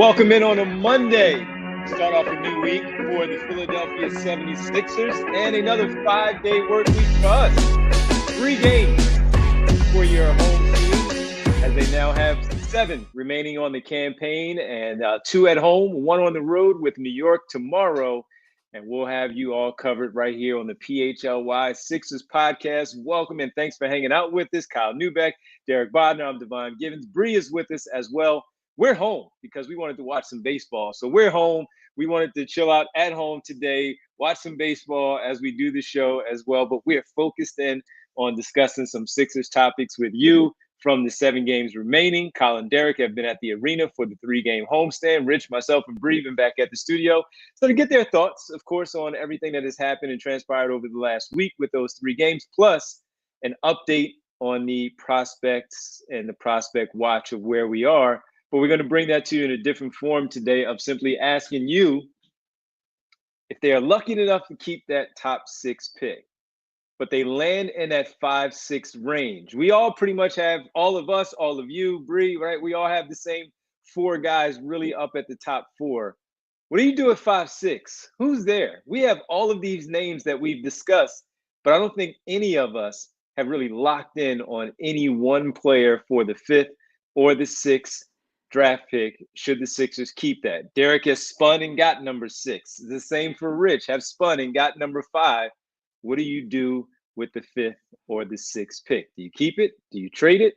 Welcome in on a Monday. Start off a new week for the Philadelphia 76ers and another 5-day work week for us. 3 games for your home team as they now have 7 remaining on the campaign and 2 at home, 1 on the road with New York tomorrow. And we'll have you all covered right here on the PHLY Sixers podcast. Welcome and thanks for hanging out with us. Kyle Newbeck, Derek Bodner, I'm Devon Givens. Bree is with us as well. We're home because we wanted to watch some baseball. So we're home. We wanted to chill out at home today, watch some baseball as we do the show as well. But we're focused in on discussing some Sixers topics with you from the 7 games remaining. Kyle and Derek have been at the arena for the 3-game homestand. Rich, myself, and Bree been back at the studio. So to get their thoughts, of course, on everything that has happened and transpired over the last week with those 3 games, plus an update on the prospects and the prospect watch of where we are. But we're going to bring that to you in a different form today of simply asking you if they are lucky enough to keep that top 6 pick, but they land in that 5-6 range. We all pretty much have, all of us, all of you, Bree, right? We all have the same 4 guys really up at the top 4. What do you do at 5-6? Who's there? We have all of these names that we've discussed, but I don't think any of us have really locked in on any one player for the 5th or the 6th draft pick should the Sixers keep that. Derek has spun and got number 6. The same for Rich, have spun and got number 5. What do you do with the 5th or the 6th pick? Do you keep it? Do you trade it?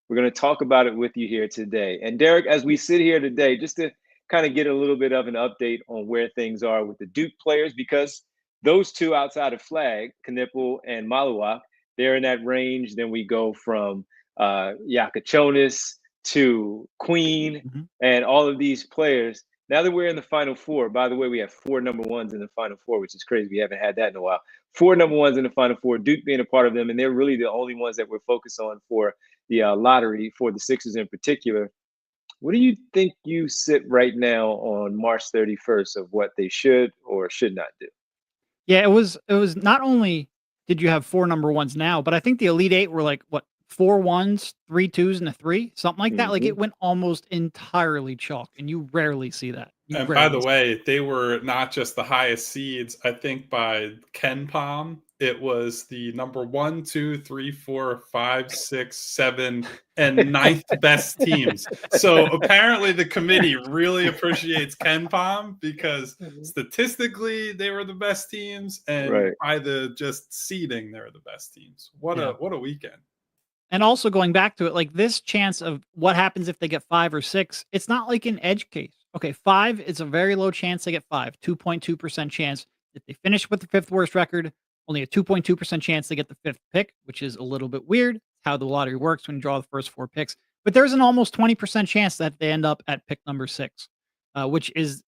We're going to talk about it with you here today. And Derek, as we sit here today, just to kind of get a little bit of an update on where things are with the Duke players, because those 2 outside of Flag, Knueppel and Maluach, they're in that range. Then we go from Jakucionis to Queen and all of these players. Now that we're in the Final 4, by the way, we have 4 number 1s in the Final 4, which is crazy. We haven't had that in a while. 4 number 1s in the Final 4, Duke being a part of them, and they're really the only ones that we're focused on for the lottery for the Sixers in particular. What do you think you sit right now on March 31st of what they should or should not do? Yeah, it was not only did you have 4 number 1s now, but I think the Elite 8 were like, what, 4 1s, 3 2s, and a 3, something like that. Like it went almost entirely chalk, and you rarely see that. And by the way, they were not just the highest seeds. I think by Ken Palm, it was the number 1, 2, 3, 4, 5, 6, 7, and 9th best teams. So apparently the committee really appreciates Ken Palm because statistically they were the best teams, and by the just seeding they were the best teams. What a weekend. And also going back to it, like this chance of what happens if they get 5 or 6, it's not like an edge case. Okay, 5 is a very low chance they get 5, 2.2% chance. If they finish with the 5th worst record, only a 2.2% chance they get the 5th pick, which is a little bit weird. How the lottery works when you draw the first 4 picks. But there's an almost 20% chance that they end up at pick number 6, which is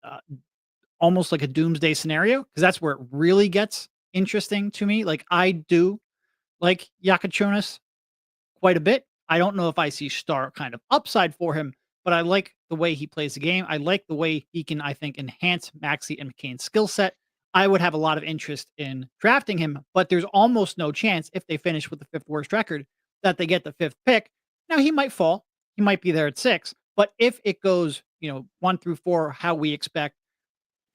almost like a doomsday scenario, because that's where it really gets interesting to me. Like I do like Jakucionis quite a bit. I don't know if I see star kind of upside for him, but I like the way he plays the game. I like the way he can, I think, enhance Maxey and McCain's skill set. I would have a lot of interest in drafting him, but there's almost no chance if they finish with the 5th worst record that they get the 5th pick. Now he might fall. He might be there at 6, but if it goes, 1 through 4, how we expect,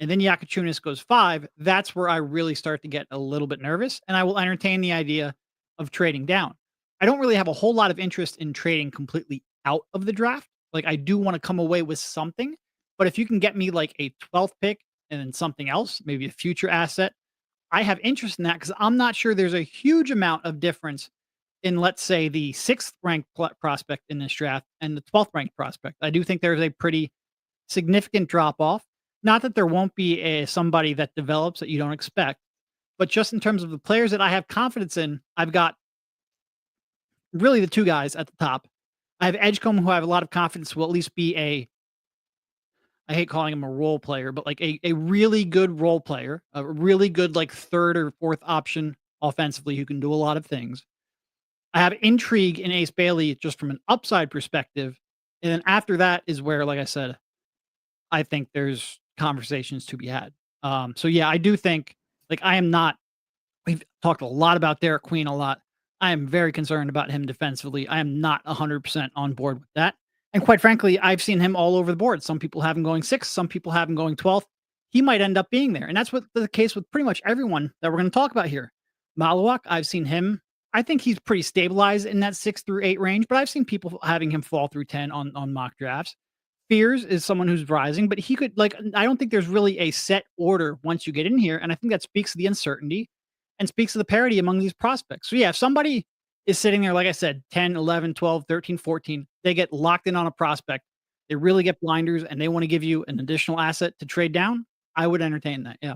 and then Jakucionis goes 5, that's where I really start to get a little bit nervous, and I will entertain the idea of trading down. I don't really have a whole lot of interest in trading completely out of the draft. Like I do want to come away with something, but if you can get me like a 12th pick and then something else, maybe a future asset, I have interest in that because I'm not sure there's a huge amount of difference in, let's say, the 6th ranked prospect in this draft and the 12th ranked prospect. I do think there's a pretty significant drop off. Not that there won't be somebody that develops that you don't expect, but just in terms of the players that I have confidence in, I've got really the 2 guys at the top. I have Edgecombe, who I have a lot of confidence will at least be I hate calling him a role player, but like a really good role player, a really good like 3rd or 4th option offensively who can do a lot of things. I have intrigue in Ace Bailey just from an upside perspective. And then after that is where, like I said, I think there's conversations to be had. So yeah, I do think like we've talked a lot about Derek Queen a lot. I am very concerned about him defensively. I am not 100% on board with that. And quite frankly, I've seen him all over the board. Some people have him going 6th, some people have him going 12th. He might end up being there. And that's what the case with pretty much everyone that we're going to talk about here. Maluach, I've seen him. I think he's pretty stabilized in that 6 through 8 range, but I've seen people having him fall through 10 on mock drafts. Fears is someone who's rising, but he could like I don't think there's really a set order once you get in here. And I think that speaks to the uncertainty and speaks to the parity among these prospects. So yeah, if somebody is sitting there, like I said, 10, 11, 12, 13, 14, they get locked in on a prospect. They really get blinders and they want to give you an additional asset to trade down. I would entertain that. Yeah.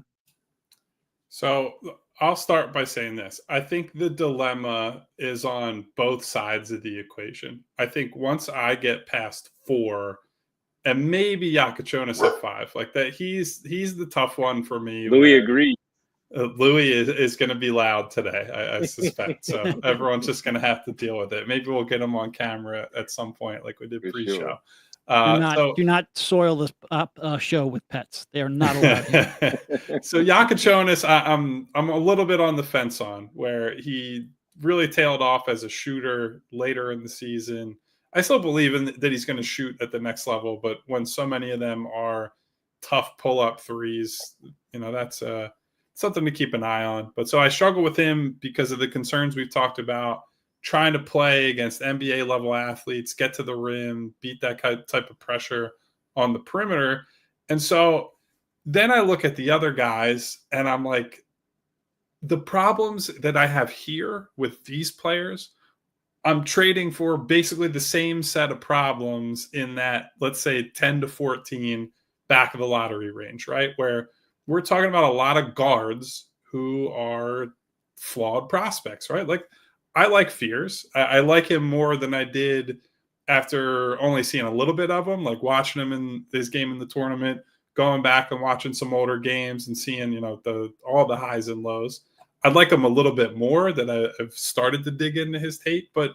So I'll start by saying this. I think the dilemma is on both sides of the equation. I think once I get past 4 and maybe Jakucionis at 5, like that, he's the tough one for me. Louis agreed. Louis is going to be loud today, I suspect. So everyone's just going to have to deal with it. Maybe we'll get him on camera at some point, like we did pre-show. Sure. Do not soil this show with pets. They are not allowed. So Jakucionis, I'm a little bit on the fence on, where he really tailed off as a shooter later in the season. I still believe that he's going to shoot at the next level, but when so many of them are tough pull-up threes, that's something to keep an eye on. But so I struggle with him because of the concerns we've talked about, trying to play against NBA level athletes, get to the rim, beat that type of pressure on the perimeter. And so then I look at the other guys and I'm like, the problems that I have here with these players, I'm trading for basically the same set of problems in that, let's say 10 to 14 back of the lottery range, right? Where we're talking about a lot of guards who are flawed prospects, right? Like, I like Fears. I like him more than I did after only seeing a little bit of him, like watching him in this game in the tournament, going back and watching some older games and seeing, all the highs and lows. I'd like him a little bit more that I've started to dig into his tape. But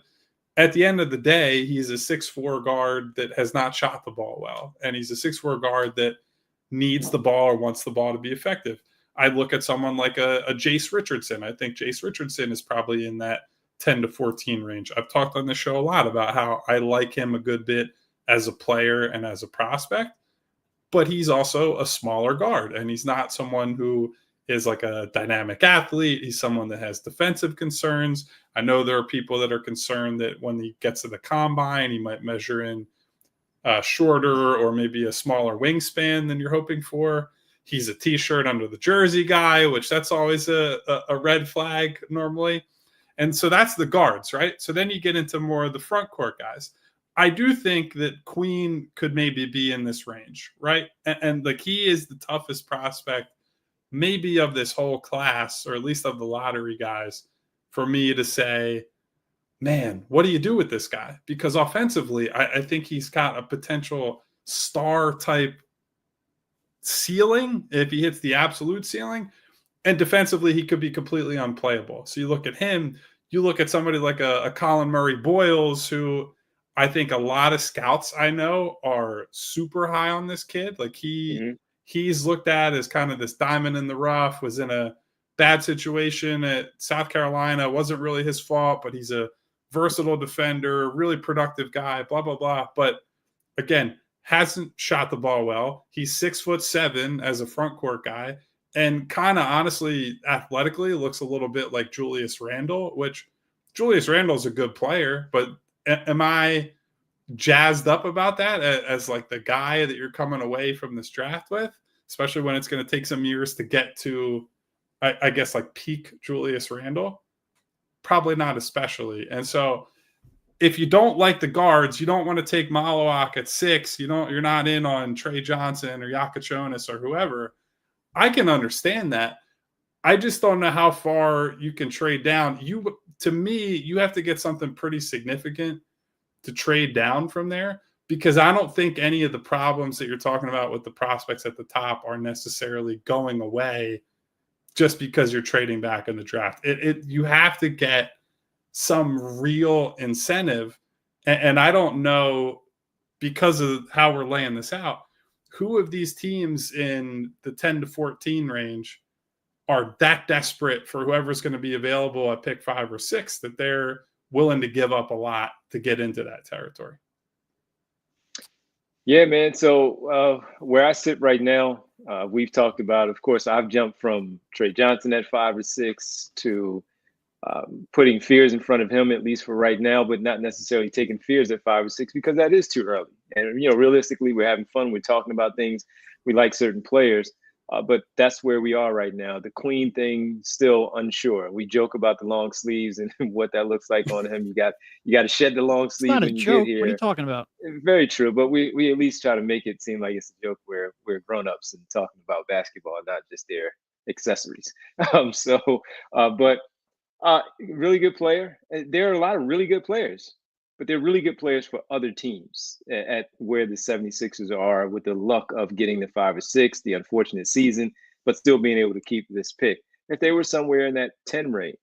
at the end of the day, he's a 6'4" guard that has not shot the ball well. And he's a 6'4" guard that needs the ball or wants the ball to be effective. I look at someone like a Jace Richardson. I think Jace Richardson is probably in that 10 to 14 range. I've talked on the show a lot about how I like him a good bit as a player and as a prospect, but he's also a smaller guard and he's not someone who is like a dynamic athlete. He's someone that has defensive concerns. I know there are people that are concerned that when he gets to the combine, he might measure in shorter or maybe a smaller wingspan than you're hoping for. He's a t-shirt under the jersey guy, which that's always a red flag normally. And so that's the guards, right? So then you get into more of the front court guys. I do think that Queen could maybe be in this range, right? And like he is the toughest prospect maybe of this whole class, or at least of the lottery guys, for me to say, man, what do you do with this guy? Because offensively, I think he's got a potential star type ceiling if he hits the absolute ceiling. And defensively, he could be completely unplayable. So you look at him, you look at somebody like a Colin Murray Boyles, who I think a lot of scouts I know are super high on this kid. Like he's looked at as kind of this diamond in the rough, was in a bad situation at South Carolina. Wasn't really his fault, but he's a versatile defender, really productive guy, blah, blah, blah. But again, hasn't shot the ball well. He's 6'7" as a front court guy. And kind of honestly, athletically, looks a little bit like Julius Randle, which Julius Randle is a good player. But am I jazzed up about that as like the guy that you're coming away from this draft with, especially when it's going to take some years to get to, I guess, like peak Julius Randle? Probably not especially. And so if you don't like the guards, you don't want to take Maluach at 6, you're not in on Trey Johnson or Jakucionis or whoever. I can understand that. I just don't know how far you can trade down. To me, you have to get something pretty significant to trade down from there, because I don't think any of the problems that you're talking about with the prospects at the top are necessarily going away just because you're trading back in the draft. You have to get some real incentive. And I don't know, because of how we're laying this out, who of these teams in the 10 to 14 range are that desperate for whoever's going to be available at pick 5 or 6 that they're willing to give up a lot to get into that territory. Yeah, man. So where I sit right now, we've talked about, of course, I've jumped from Trey Johnson at 5 or 6 to putting Fears in front of him, at least for right now, but not necessarily taking Fears at 5 or 6 because that is too early. And, realistically, we're having fun. We're talking about things. We like certain players. But that's where we are right now. The Queen thing, still unsure. We joke about the long sleeves and what that looks like on him. You got to shed the long It's not sleeve a when you get joke. What are you here. talking about? Very true, but we at least try to make it seem like it's a joke where we're grown-ups and talking about basketball, not just their accessories. So, but really good player. There are a lot of really good players, but they're really good players for other teams at where the 76ers are with the luck of getting the 5 or 6, the unfortunate season, but still being able to keep this pick. If they were somewhere in that 10 range,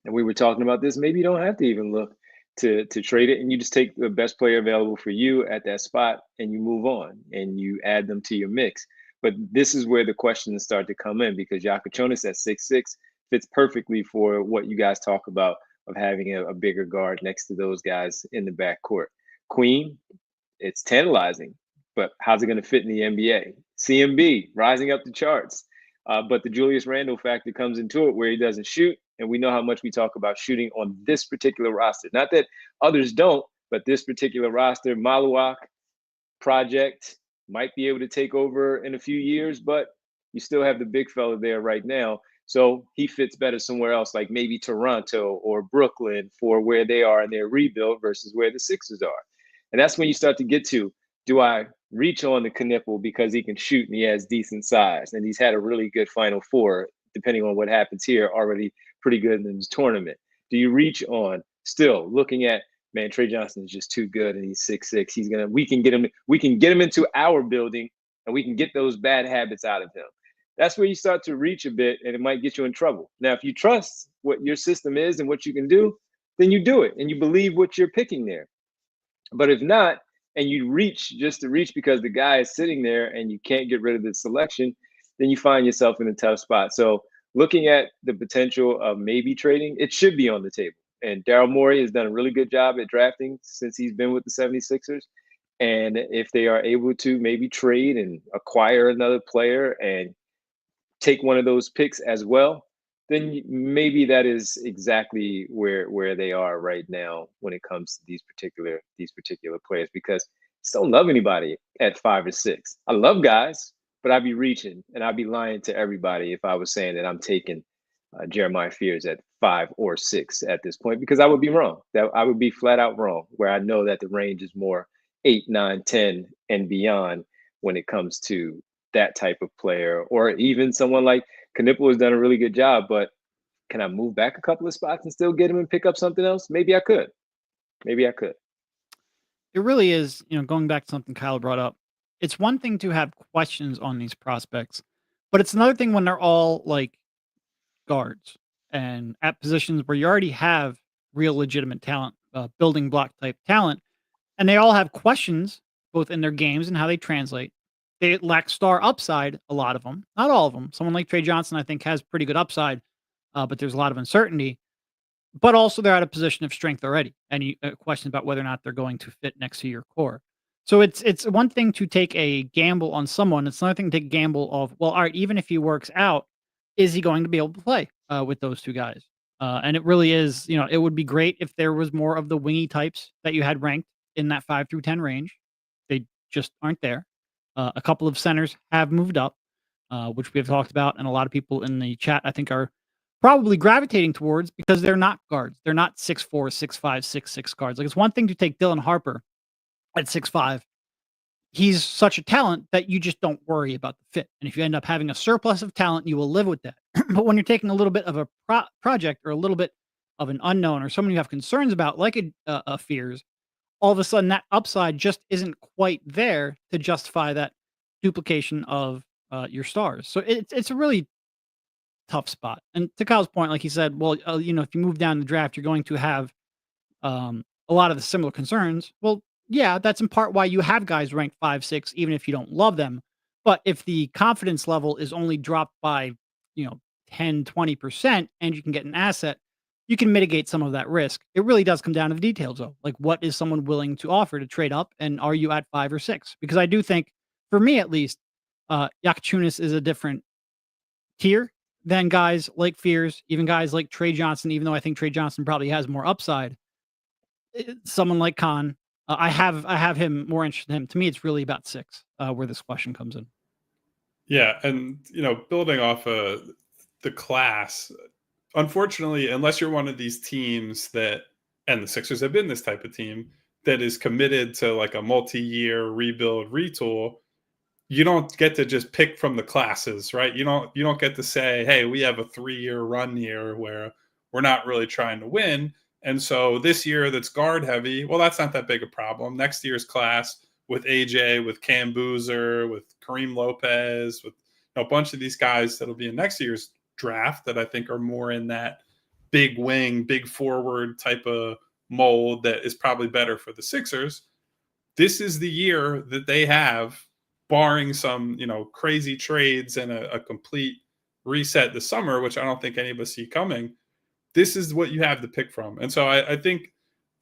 and we were talking about this, maybe you don't have to even look to trade it, and you just take the best player available for you at that spot and you move on and you add them to your mix. But this is where the questions start to come in because Jakucionis at 6'6" fits perfectly for what you guys talk about of having a bigger guard next to those guys in the backcourt. Queen, it's tantalizing, but how's it going to fit in the NBA? CMB rising up the charts. But the Julius Randle factor comes into it where he doesn't shoot. And we know how much we talk about shooting on this particular roster. Not that others don't, but this particular roster, Maluach project might be able to take over in a few years, but you still have the big fella there right now. So he fits better somewhere else, like maybe Toronto or Brooklyn for where they are in their rebuild versus where the Sixers are. And that's when you start to get to, do I reach on the Knueppel because he can shoot and he has decent size and he's had a really good Final Four, depending on what happens here, already pretty good in this tournament. Do you reach on still looking at, man, Trey Johnson is just too good and he's 6'6"? We can get him into our building and we can get those bad habits out of him. That's where you start to reach a bit and it might get you in trouble. Now, if you trust what your system is and what you can do, then you do it and you believe what you're picking there. But if not, and you reach just to reach because the guy is sitting there and you can't get rid of the selection, then you find yourself in a tough spot. So looking at the potential of maybe trading, it should be on the table. And Daryl Morey has done a really good job at drafting since he's been with the 76ers. And if they are able to maybe trade and acquire another player and take one of those picks as well, then maybe that is exactly where they are right now when it comes to these particular players. Because I just don't love anybody at 5 or 6. I love guys, but I'd be reaching and I'd be lying to everybody if I was saying that I'm taking Jeremiah Fears at 5 or 6 at this point, because I would be wrong. That I would be flat out wrong. Where I know that the range is more 8, 9, 10, and beyond when it comes to that type of player, or even someone like Knueppel has done a really good job. But can I move back a couple of spots and still get him and pick up something else? Maybe I could. Maybe I could. It really is, going back to something Kyle brought up. It's one thing to have questions on these prospects, but it's another thing when they're all like guards and at positions where you already have real legitimate talent, building block type talent, and they all have questions both in their games and how they translate. They lack star upside, a lot of them, not all of them. Someone like Trey Johnson, I think, has pretty good upside, but there's a lot of uncertainty. But also, they're at a position of strength already, and you question about whether or not they're going to fit next to your core. So it's one thing to take a gamble on someone. It's another thing to take a gamble of, well, all right, even if he works out, is he going to be able to play with those two guys? And it really is, it would be great if there was more of the wingy types that you had ranked in that 5 through 10 range. They just aren't there. A couple of centers have moved up, which we have talked about, and a lot of people in the chat, I think, are probably gravitating towards because they're not guards. They're not 6'4", 6'5", 6'6" guards. Like, it's one thing to take Dylan Harper at 6'5". He's such a talent that you just don't worry about the fit. And if you end up having a surplus of talent, you will live with that. But when you're taking a little bit of a project or a little bit of an unknown or someone you have concerns about, like a Fears, all of a sudden that upside just isn't quite there to justify that duplication of your stars. So it's a really tough spot. And to Kyle's point, like he said, well, if you move down the draft, you're going to have a lot of the similar concerns. Well, yeah, that's in part why you have guys ranked 5, 6, even if you don't love them. But if the confidence level is only dropped by, 10, 20%, and you can get an asset, you can mitigate some of that risk. It really does come down to the details, though. Like, what is someone willing to offer to trade up, and are you at 5 or 6? Because I do think, for me at least, Jakucionis is a different tier than guys like Fears, even guys like Trey Johnson. Even though I think Trey Johnson probably has more upside, someone like Kon, I have him more interested in him. To me, it's really about 6 where this question comes in. Yeah, and building off of the class, unfortunately, unless you're one of these teams that, and the Sixers have been this type of team that is committed to like a multi-year rebuild, retool, you don't get to just pick from the classes, right? You don't get to say, hey, we have a 3-year run here where we're not really trying to win. And so this year that's guard heavy, well, that's not that big a problem. Next year's class with AJ, with Cam Boozer, with Kareem Lopez, with a bunch of these guys that'll be in next year's draft that I think are more in that big wing, big forward type of mold that is probably better for the Sixers. This is the year that they have, barring some, crazy trades and a complete reset this summer, which I don't think any of us see coming. This is what you have to pick from. And so I think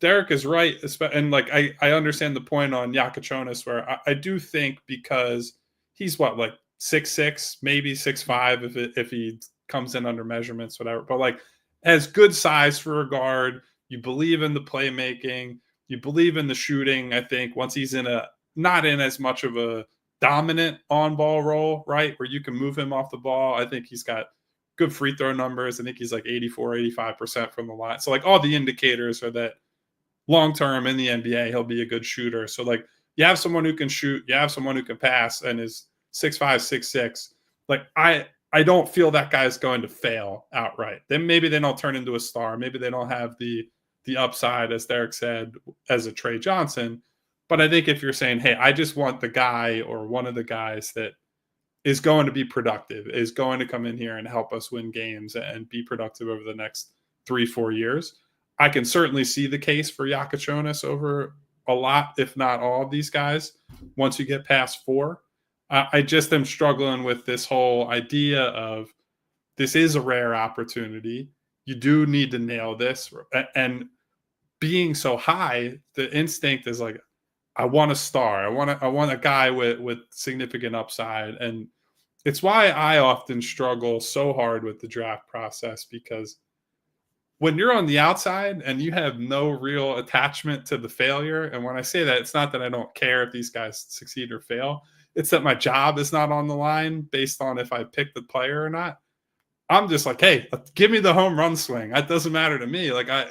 Derek is right. And like, I understand the point on Jakucionis, where I do think, because he's what, like 6'6", maybe 6'5", if he comes in under measurements, whatever, but like has good size for a guard. You believe in the playmaking, you believe in the shooting. I think once he's not in as much of a dominant on-ball role, right, where you can move him off the ball, I think he's got good free throw numbers. I think he's like 84, 85% from the line. So like all the indicators are that long-term in the NBA, he'll be a good shooter. So like you have someone who can shoot, you have someone who can pass and is 6'5", 6'6". Like I don't feel that guy's going to fail outright. Then maybe they don't turn into a star. Maybe they don't have the upside, as Derek said, as a Trey Johnson. But I think if you're saying, hey, I just want the guy or one of the guys that is going to be productive, is going to come in here and help us win games and be productive over the next 3-4 years, I can certainly see the case for Jakucionis over a lot, if not all of these guys, once you get past 4. I just am struggling with this whole idea of this is a rare opportunity. You do need to nail this. And being so high, the instinct is like, I want a star. I want a guy with significant upside. And it's why I often struggle so hard with the draft process, because when you're on the outside and you have no real attachment to the failure, and when I say that, it's not that I don't care if these guys succeed or fail. It's that my job is not on the line based on if I pick the player or not. I'm just like, hey, give me the home run swing. That doesn't matter to me. Like I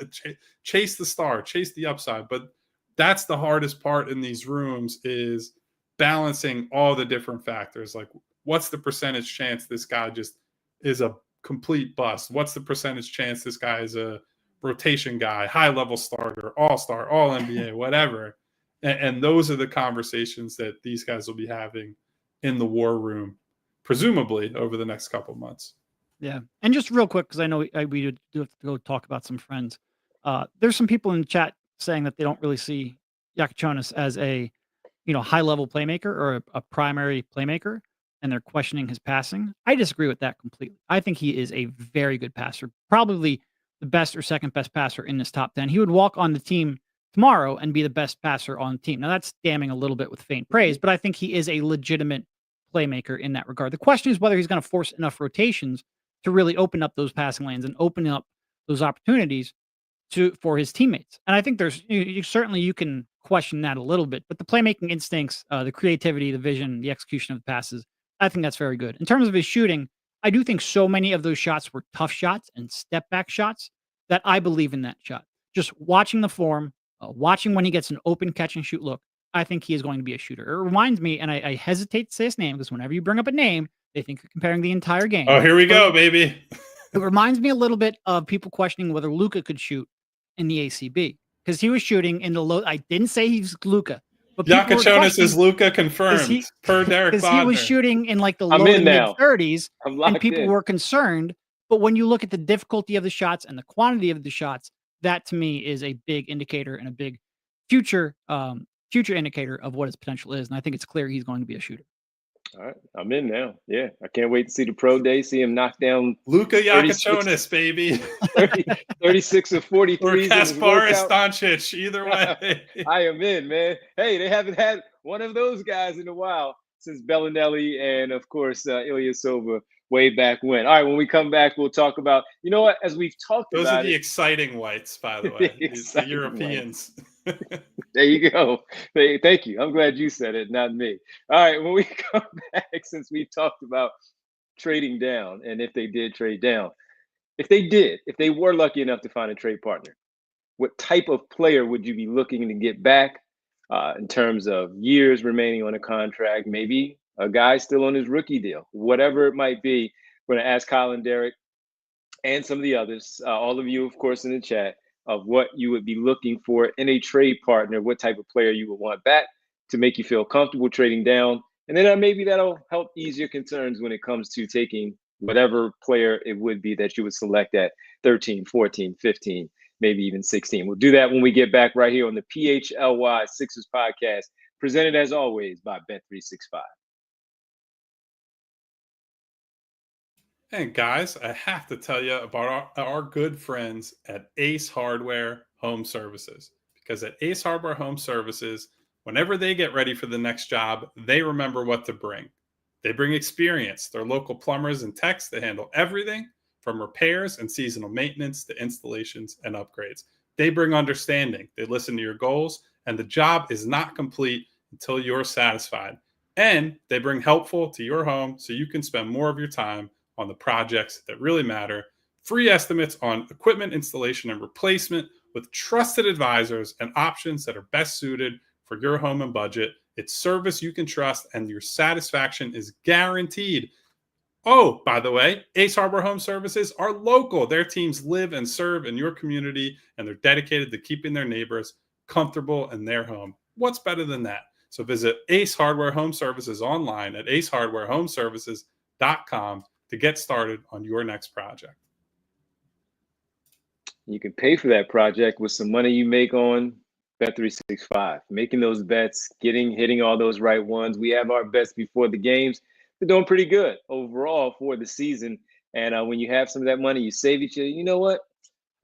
chase the star, chase the upside. But that's the hardest part in these rooms, is balancing all the different factors. Like, what's the percentage chance this guy just is a complete bust? What's the percentage chance this guy is a rotation guy, high-level starter, all-star, all-NBA, whatever? And those are the conversations that these guys will be having in the war room, presumably over the next couple of months. Yeah. And just real quick, because I know we do have to go talk about some friends. There's some people in the chat saying that they don't really see Jakucionis as a high-level playmaker or a primary playmaker, and they're questioning his passing. I disagree with that completely. I think he is a very good passer, probably the best or second best passer in this top 10. He would walk on the team tomorrow and be the best passer on the team. Now, that's damning a little bit with faint praise, but I think he is a legitimate playmaker in that regard. The question is whether he's going to force enough rotations to really open up those passing lanes and open up those opportunities for his teammates. And I think there's certainly you can question that a little bit, but the playmaking instincts, the creativity, the vision, the execution of the passes, I think that's very good. In terms of his shooting, I do think so many of those shots were tough shots and step back shots that I believe in that shot. Just watching the form, watching when he gets an open catch and shoot look, I think he is going to be a shooter. It reminds me, and I hesitate to say his name because whenever you bring up a name, they think you're comparing the entire game. Oh, here we go, baby. It reminds me a little bit of people questioning whether Luka could shoot in the ACB, because he was shooting in the low. I didn't say he's Luka, but Jakucionis is Luka confirmed per Derek Bodner. Because he was shooting in like the low to mid 30s, and people were concerned. But when you look at the difficulty of the shots and the quantity of the shots, that to me is a big indicator and a big future indicator of what his potential is. And I think it's clear he's going to be a shooter. All right, I'm in now. Yeah, I can't wait to see the pro day. See him knock down Luka 36, Jakucionis, baby. 36 of Or 43s in his Kasparis workout. Doncic. Either way. I am in, man. Hey, they haven't had one of those guys in a while since Bellinelli and, of course, Ilyasova way back when. All right, when we come back, we'll talk about, you know what, as we've talked Those are about the it, exciting whites, by the the way. The exciting Europeans. there you go. Thank you. I'm glad you said it, not me. All right, when we come back, since we talked about trading down and if they did trade down, if they were lucky enough to find a trade partner, what type of player would you be looking to get back in terms of years remaining on a contract, maybe a guy still on his rookie deal, whatever it might be? We're going to ask Colin, Derek, and some of the others, all of you, of course, in the chat, of what you would be looking for in a trade partner, what type of player you would want back to make you feel comfortable trading down. And then maybe that'll help ease your concerns when it comes to taking whatever player it would be that you would select at 13, 14, 15, maybe even 16. We'll do that when we get back right here on the PHLY Sixers podcast, presented as always by Bet365. And guys, I have to tell you about our good friends at Ace Hardware Home Services. Because at Ace Hardware Home Services, whenever they get ready for the next job, they remember what to bring. They bring experience. They're local plumbers and techs that handle everything from repairs and seasonal maintenance to installations and upgrades. They bring understanding. They listen to your goals, and the job is not complete until you're satisfied. And they bring helpful to your home so you can spend more of your time on the projects that really matter. Free estimates on equipment installation and replacement with trusted advisors and options that are best suited for your home and budget. It's service you can trust, and your satisfaction is guaranteed. Oh, by the way, Ace Hardware Home Services are local. Their teams live and serve in your community, and they're dedicated to keeping their neighbors comfortable in their home. What's better than that? So visit Ace Hardware Home Services online at acehardwarehomeservices.com to get started on your next project. You can pay for that project with some money you make on Bet365, making those bets, hitting all those right ones. We have our bets before the games. They're doing pretty good overall for the season. And when you have some of that money, you save it. You know what?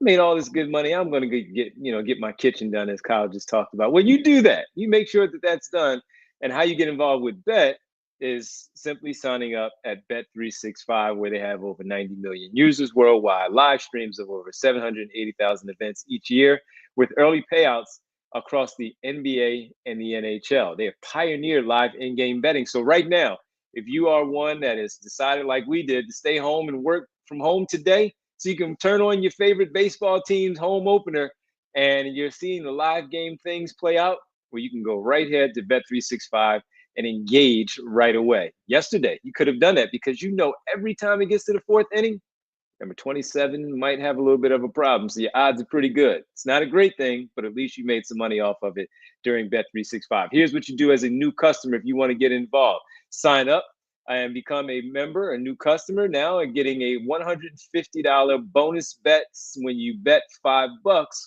I made all this good money. I'm going to get my kitchen done, as Kyle just talked about. Well, you do that. You make sure that that's done. And how you get involved with Bet is simply signing up at Bet365, where they have over 90 million users worldwide, live streams of over 780,000 events each year, with early payouts across the NBA and the NHL. They have pioneered live in-game betting. So right now, if you are one that has decided, like we did, to stay home and work from home today, so you can turn on your favorite baseball team's home opener and you're seeing the live game things play out, well, you can go right ahead to Bet365 and engage right away. Yesterday, you could have done that because every time it gets to the fourth inning, number 27 might have a little bit of a problem. So your odds are pretty good. It's not a great thing, but at least you made some money off of it during Bet365. Here's what you do as a new customer if you want to get involved. Sign up and become a member, a new customer now, and getting a $150 bonus bet when you bet $5,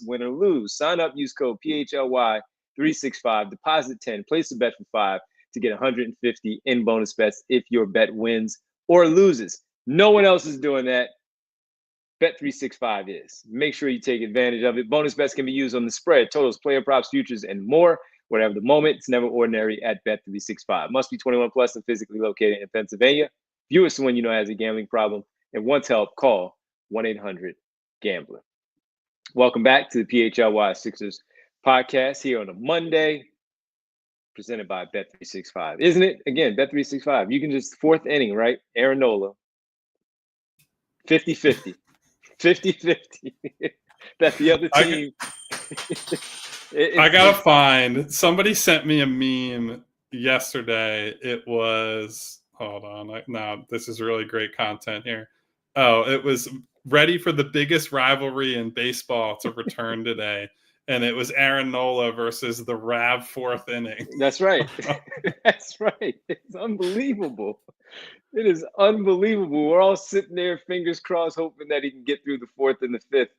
win or lose. Sign up, use code PHLY365, deposit 10, place a bet for 5 to get 150 in bonus bets if your bet wins or loses. No one else is doing that. Bet365 is. Make sure you take advantage of it. Bonus bets can be used on the spread, totals, player props, futures, and more. Whatever the moment, it's never ordinary at Bet365. Must be 21 plus and physically located in Pennsylvania. If you or someone you know has a gambling problem and wants help, call 1-800-GAMBLER. Welcome back to the PHLY Sixers podcast here on a Monday, presented by Bet365. Isn't it? Again, Bet365. You can just fourth inning, right? Aaron Nola. 50-50. 50-50. That the other team. I gotta find. Somebody sent me a meme yesterday. It was, hold on. No, this is really great content here. Oh, it was ready for the biggest rivalry in baseball to return today. And it was Aaron Nola versus the Rav fourth inning. That's right. That's right. It's unbelievable. It is unbelievable. We're all sitting there, fingers crossed, hoping that he can get through the fourth and the fifth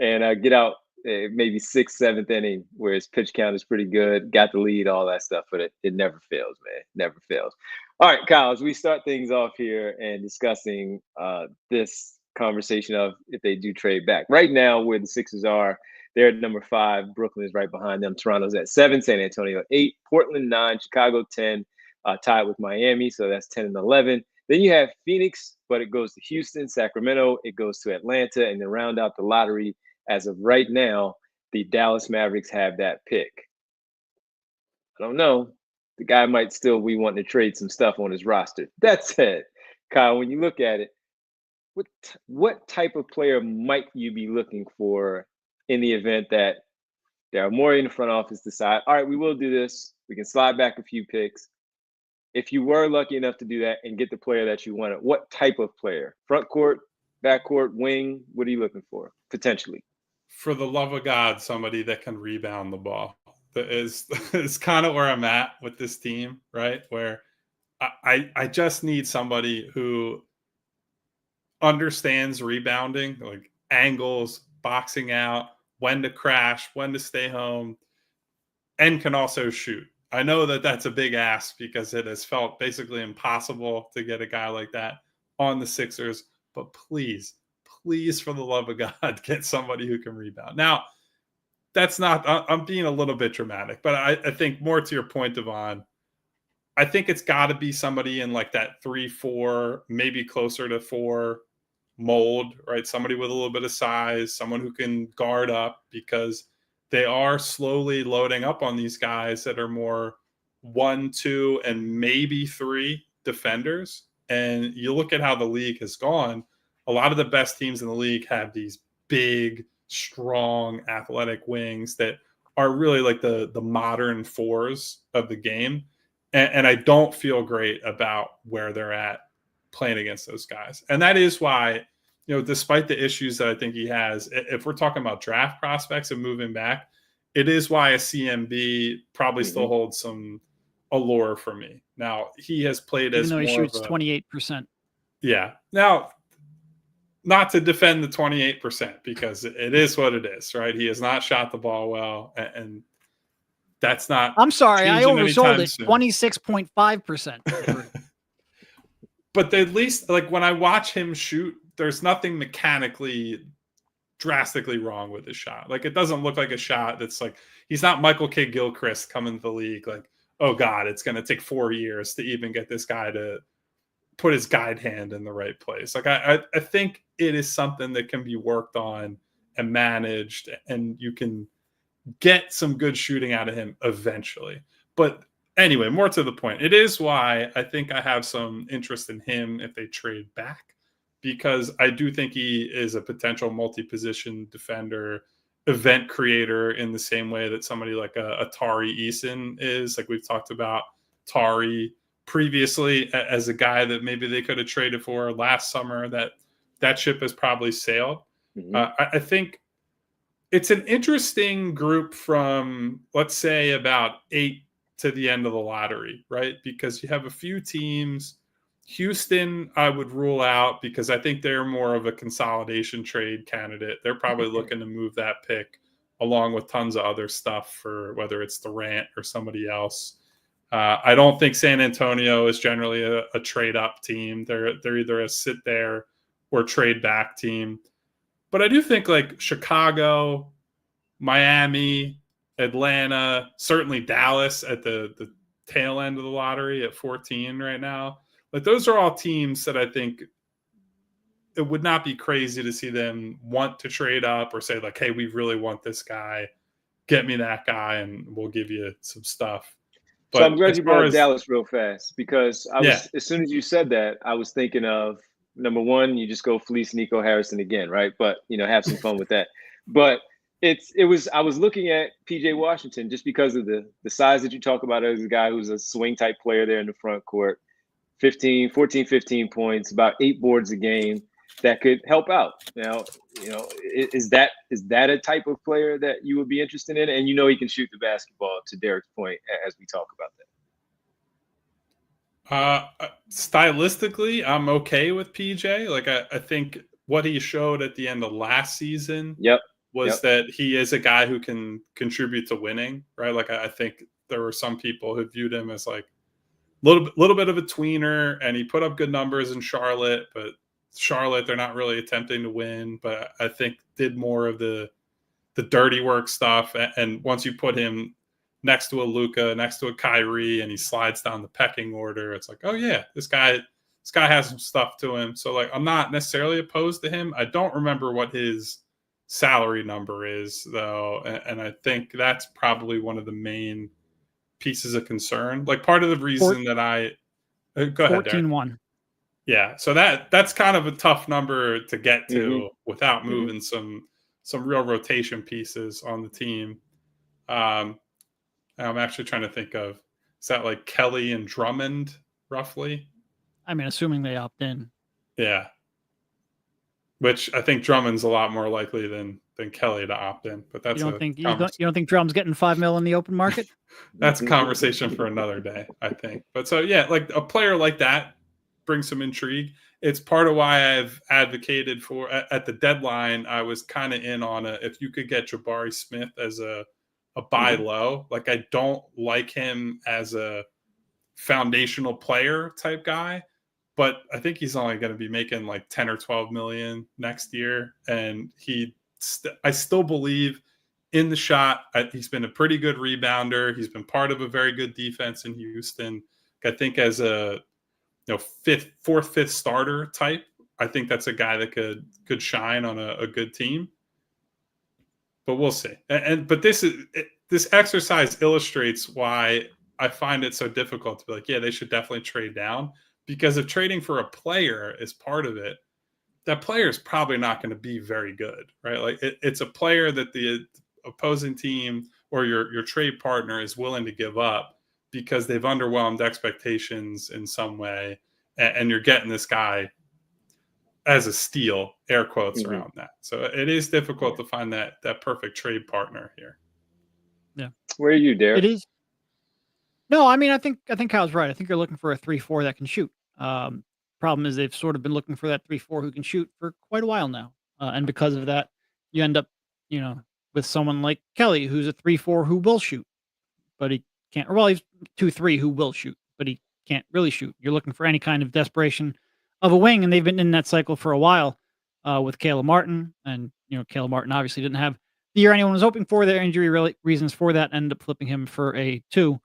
and get out maybe 6th, 7th inning, where his pitch count is pretty good, got the lead, all that stuff, but it never fails, man. Never fails. All right, Kyle, as we start things off here and discussing this conversation of if they do trade back. Right now, where the Sixers are, they're at number 5. Brooklyn is right behind them. Toronto's at 7, San Antonio 8, Portland 9, Chicago 10, tied with Miami, so that's 10 and 11. Then you have Phoenix, but it goes to Houston, Sacramento, it goes to Atlanta, and then round out the lottery. As of right now, the Dallas Mavericks have that pick. I don't know. The guy might still be wanting to trade some stuff on his roster. That said, Kyle, when you look at it, what type of player might you be looking for in the event that Daryl Morey in the front office decide, all right, we will do this. We can slide back a few picks. If you were lucky enough to do that and get the player that you wanted, what type of player? Front court, back court, wing? What are you looking for, potentially? For the love of God, somebody that can rebound the ball. That is kind of where I'm at with this team, right? Where I just need somebody who understands rebounding, like angles, boxing out, when to crash, when to stay home, and can also shoot. I know that that's a big ask because it has felt basically impossible to get a guy like that on the Sixers. But please, for the love of God, get somebody who can rebound. Now, that's not, I'm being a little bit dramatic, but I think more to your point, Devon, I think it's got to be somebody in like that 3-4, maybe closer to 4 mold, right? Somebody with a little bit of size, someone who can guard up, because they are slowly loading up on these guys that are more 1, 2, and maybe 3 defenders. And you look at how the league has gone, a lot of the best teams in the league have these big, strong, athletic wings that are really like the modern 4s of the game. And I don't feel great about where they're at playing against those guys. And that is why, you know, despite the issues that I think he has, if we're talking about draft prospects and moving back, it is why a CMB probably still holds some allure for me. Now, he has played even as though more he shoots of a, 28%. Yeah. Now, not to defend the 28%, because it is what it is, right? He has not shot the ball well, and that's not. I'm sorry, I oversold it. 26.5%. But at least, like, when I watch him shoot, there's nothing mechanically drastically wrong with his shot. Like, it doesn't look like a shot that's like, he's not Michael K. Gilchrist coming to the league like, oh God, it's going to take 4 years to even get this guy to put his guide hand in the right place. Like, I think it is something that can be worked on and managed, and you can get some good shooting out of him eventually. But anyway, more to the point, it is why I think I have some interest in him if they trade back, because I do think he is a potential multi-position defender, event creator, in the same way that somebody like a Tari Eason is. Like, we've talked about Tari previously as a guy that maybe they could have traded for last summer. That ship has probably sailed. I think it's an interesting group from, let's say, about 8 to the end of the lottery, right? Because you have a few teams. Houston, I would rule out, because I think they're more of a consolidation trade candidate. They're probably looking to move that pick along with tons of other stuff for whether it's Durant or somebody else. I don't think San Antonio is generally a trade up team. They're either a sit there or trade back team. But I do think like Chicago, Miami, Atlanta, certainly Dallas at the tail end of the lottery at 14 right now. Like, those are all teams that I think it would not be crazy to see them want to trade up or say like, hey, we really want this guy. Get me that guy and we'll give you some stuff. But so I'm glad you brought up Dallas real fast, because as soon as you said that, I was thinking of, number one, you just go fleece Nico Harrison again, right? But, have some fun with that. But I was looking at PJ Washington just because of the size that you talk about as a guy who's a swing type player there in the front court. 15 points, about 8 boards a game that could help out. Now, is that a type of player that you would be interested in? And he can shoot the basketball, to Derek's point, as we talk about that. Stylistically, I'm okay with PJ. Like, I think what he showed at the end of last season was that he is a guy who can contribute to winning, right? Like I think there were some people who viewed him as like little bit of a tweener, and he put up good numbers in Charlotte, but Charlotte, they're not really attempting to win, but I think did more of the dirty work stuff. And once you put him next to a Luka, next to a Kyrie, and he slides down the pecking order, it's like, oh yeah, this guy has some stuff to him. So like, I'm not necessarily opposed to him. I don't remember what his salary number is though, and I think that's probably one of the main pieces of concern. Like part of the reason that I go ahead, 14-1. Yeah, so that's kind of a tough number to get to without moving some real rotation pieces on the team. I'm actually trying to think of, is that like Kelly and Drummond roughly? I mean, assuming they opt in. Yeah, which I think Drummond's a lot more likely than Kelly to opt in. But that's you don't think Drum's getting $5 million in the open market? That's a conversation for another day, I think. But so yeah, like a player like that brings some intrigue. It's part of why I've advocated for at the deadline. I was kind of in on if you could get Jabari Smith as a buy low. Like I don't like him as a foundational player type guy, but I think he's only going to be making like 10 or 12 million next year. And I still believe in the shot. He's been a pretty good rebounder. He's been part of a very good defense in Houston. I think as a fourth, fifth starter type, I think that's a guy that could shine on a good team. But we'll see. But this exercise illustrates why I find it so difficult to be like, yeah, they should definitely trade down, because if trading for a player is part of it, that player is probably not going to be very good, right? Like it's a player that the opposing team or your trade partner is willing to give up because they've underwhelmed expectations in some way, and you're getting this guy as a steal, air quotes around that. So it is difficult to find that perfect trade partner here. Yeah. Where are you, Derek? It is. No, I mean, I think Kyle's right. I think you're looking for a 3-4 that can shoot. Problem is they've sort of been looking for that 3-4 who can shoot for quite a while now. And because of that, you end up, with someone like Kelly, who's a 3-4 who will shoot, but he can't. Well, he's 2-3 who will shoot, but he can't really shoot. You're looking for any kind of desperation of a wing, and they've been in that cycle for a while with Caleb Martin. And, Caleb Martin obviously didn't have the year anyone was hoping for. Their injury reasons for that ended up flipping him for a 2.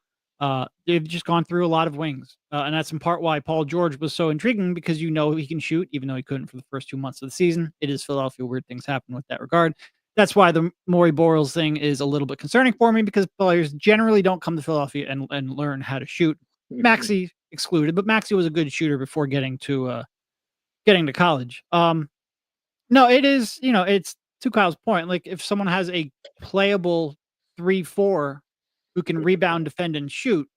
They've just gone through a lot of wings. And that's in part why Paul George was so intriguing, because he can shoot, even though he couldn't for the first 2 months of the season. It is Philadelphia. Weird things happen with that regard. That's why the Morey Borals thing is a little bit concerning for me, because players generally don't come to Philadelphia and learn how to shoot. Maxey excluded, but Maxey was a good shooter before getting to college. No, it is, it's to Kyle's point. Like if someone has a playable 3-4 who can rebound, defend, and shoot,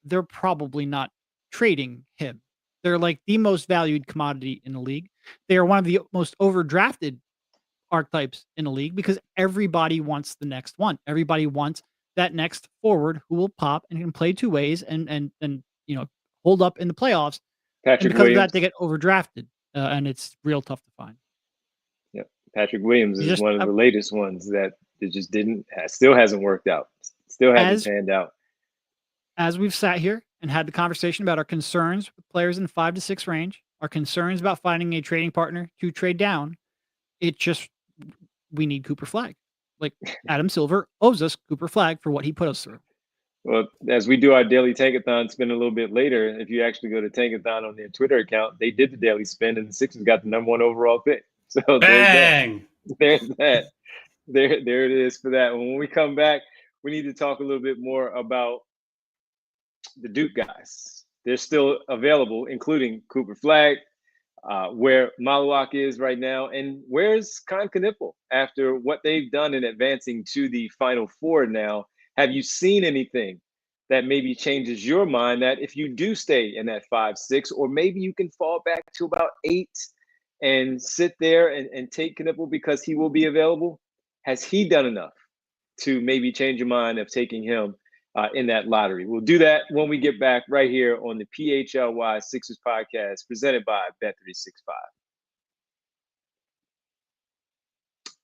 they're probably not trading him. They're like the most valued commodity in the league. They are one of the most overdrafted archetypes in the league, because everybody wants the next one. Everybody wants that next forward who will pop and can play two ways and hold up in the playoffs. Patrick and because Williams. of that, they get overdrafted, and it's real tough to find. Yep, Patrick Williams is one of the latest ones that it just still hasn't worked out. Still hasn't panned out. As we've sat here and had the conversation about our concerns with players in the 5 to 6 range, our concerns about finding a trading partner to trade down, we need Cooper Flagg. Like Adam Silver owes us Cooper Flagg for what he put us through. Well, as we do our daily Tankathon spin a little bit later, if you actually go to Tankathon on their Twitter account, they did the daily spin, and the Sixers got the #1 overall pick. So bang! There's that. There it is for that. When we come back, we need to talk a little bit more about the Duke guys. They're still available, including Cooper Flagg, where Maluach is right now, and where's Kon Knueppel after what they've done in advancing to the Final Four now. Have you seen anything that maybe changes your mind that if you do stay in that 5-6, or maybe you can fall back to about 8 and sit there and take Knueppel because he will be available? Has he done enough to maybe change your mind of taking him in that lottery? We'll do that when we get back right here on the PHLY Sixers podcast presented by Bet365.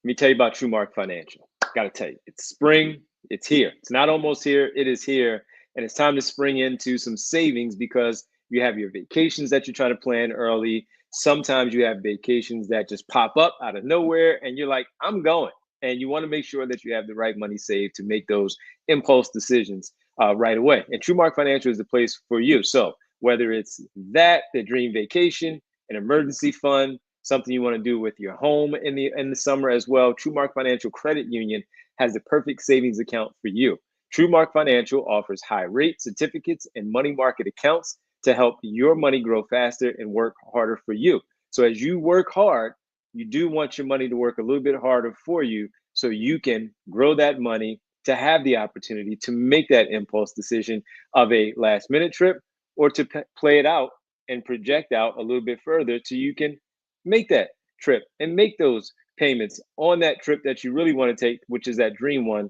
me tell you about TrueMark Financial. Got to tell you, it's spring. It's here. It's not almost here. It is here. And it's time to spring into some savings because you have your vacations that you're trying to plan early. Sometimes you have vacations that just pop up out of nowhere and you're like, I'm going. And you want to make sure that you have the right money saved to make those impulse decisions right away. And TrueMark Financial is the place for you. So whether it's that, the dream vacation, an emergency fund, something you want to do with your home in the summer as well, TrueMark Financial Credit Union has the perfect savings account for you. TrueMark Financial offers high rate certificates and money market accounts to help your money grow faster and work harder for you. So as you work hard, you do want your money to work a little bit harder for you so you can grow that money to have the opportunity to make that impulse decision of a last minute trip or to play it out and project out a little bit further so you can make that trip and make those payments on that trip that you really want to take, which is that dream one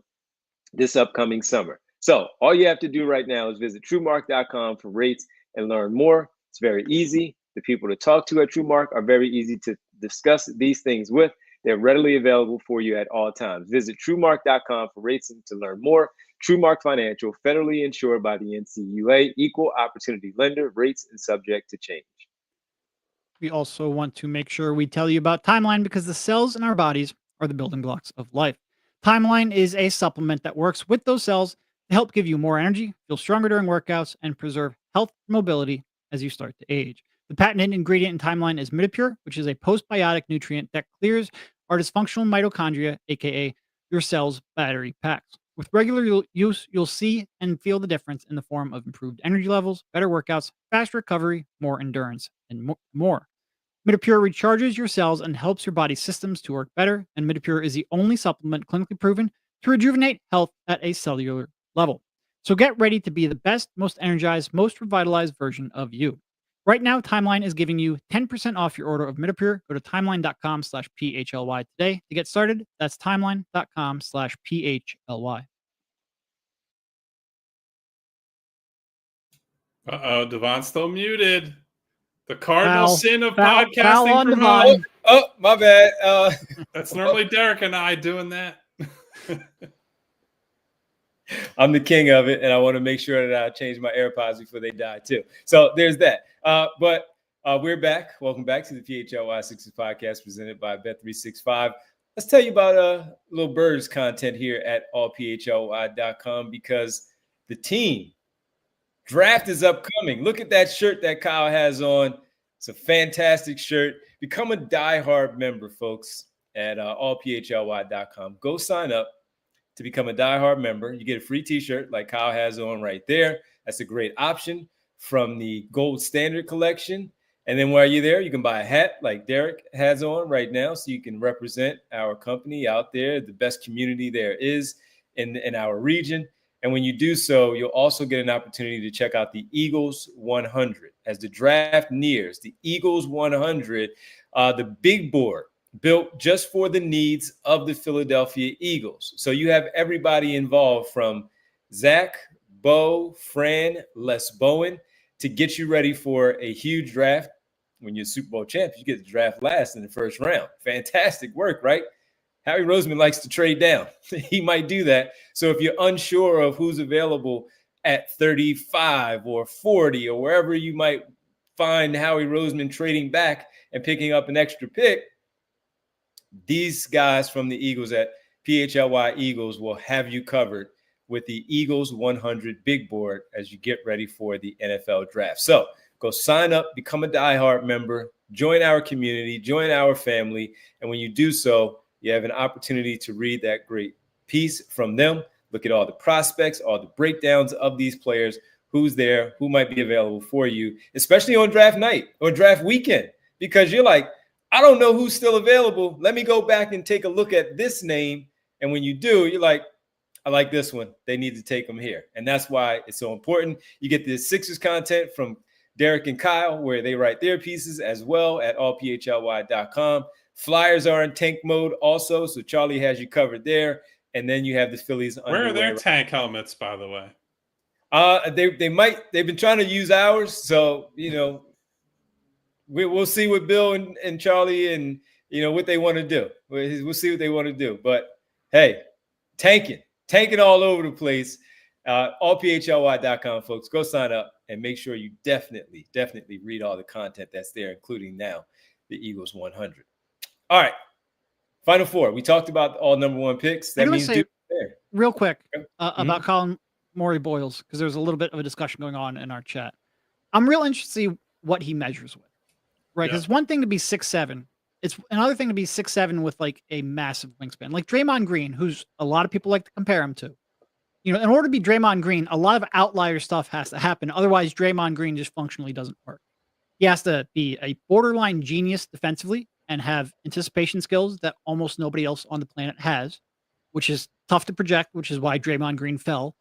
this upcoming summer. So all you have to do right now is visit TrueMark.com for rates and learn more. It's very easy. The people to talk to at TrueMark are very easy to discuss these things with. They're readily available for you at all times. Visit TrueMark.com for rates and to learn more. TrueMark Financial, federally insured by the NCUA, equal opportunity lender, rates and subject to change. We also want to make sure we tell you about Timeline because the cells in our bodies are the building blocks of life. Timeline is a supplement that works with those cells to help give you more energy, feel stronger during workouts, and preserve health and mobility as you start to age. The patented ingredient in Timeline is Midipure, which is a postbiotic nutrient that clears our dysfunctional mitochondria, aka your cell's battery packs. With regular use, you'll see and feel the difference in the form of improved energy levels, better workouts, fast recovery, more endurance, and more. Midipure recharges your cells and helps your body's systems to work better, and Midipure is the only supplement clinically proven to rejuvenate health at a cellular level. So get ready to be the best, most energized, most revitalized version of you. Right now, Timeline is giving you 10% off your order of Midipure. Go to timeline.com/PHLY today to get started. That's timeline.com/PHLY. Uh-oh, Devon's still muted. The cardinal sin of foul podcasting on from Devon. home. Oh, my bad. That's normally Derek and I doing that. I'm the king of it, and I want to make sure that I change my AirPods before they die too. So there's that. But we're back. Welcome back to the PHLY 60 podcast presented by Bet365. Let's tell you about Little Bird's content here at allphly.com because the team draft is upcoming. Look at that shirt that Kyle has on. It's a fantastic shirt. Become a diehard member, folks, at allphly.com. Go sign up to become a diehard member. You get a free t-shirt like Kyle has on right there. That's a great option from the Gold Standard collection. And then while you're there, you can buy a hat like Derek has on right now so you can represent our company out there, the best community there is in our region. And when you do so, you'll also get an opportunity to check out the Eagles 100. As the draft nears, the Eagles 100, the big board built just for the needs of the Philadelphia Eagles. So you have everybody involved from Zach, Bo, Fran, Les Bowen to get you ready for a huge draft. When you're Super Bowl champ, you get the draft last in the first round. Fantastic work, right? Howie Roseman likes to trade down. He might do that. So if you're unsure of who's available at 35 or 40 or wherever you might find Howie Roseman trading back and picking up an extra pick, these guys from the Eagles at PHLY Eagles will have you covered with the Eagles 100 big board as you get ready for the NFL draft. So go sign up, become a diehard member, join our community, join our family. And when you do so, you have an opportunity to read that great piece from them. Look at all the prospects, all the breakdowns of these players, who's there, who might be available for you, especially on draft night or draft weekend, because you're like, I don't know who's still available. Let me go back and take a look at this name. And when you do, you're like, I like this one. They need to take them here. And that's why it's so important. You get the Sixers content from Derek and Kyle, where they write their pieces as well at allphly.com. Flyers are in tank mode also. So Charlie has you covered there. And then you have the Phillies. Where are their tank helmets, by the way? They've been trying to use ours. So, we'll see with Bill and Charlie and, what they want to do. We'll see what they want to do. But hey, tanking all over the place. AllPHLY.com, folks. Go sign up and make sure you definitely read all the content that's there, including now the Eagles 100. All right, Final Four. We talked about all number one picks. That means Duke there. Real quick about Colin Morey Boyles, because there's a little bit of a discussion going on in our chat. I'm real interested to see what he measures with, right? Because it's one thing to be 6'7". It's another thing to be 6'7" with like a massive wingspan, like Draymond Green, who's a lot of people like to compare him to. In order to be Draymond Green, a lot of outlier stuff has to happen. Otherwise, Draymond Green just functionally doesn't work. He has to be a borderline genius defensively and have anticipation skills that almost nobody else on the planet has, which is tough to project, which is why Draymond Green fell.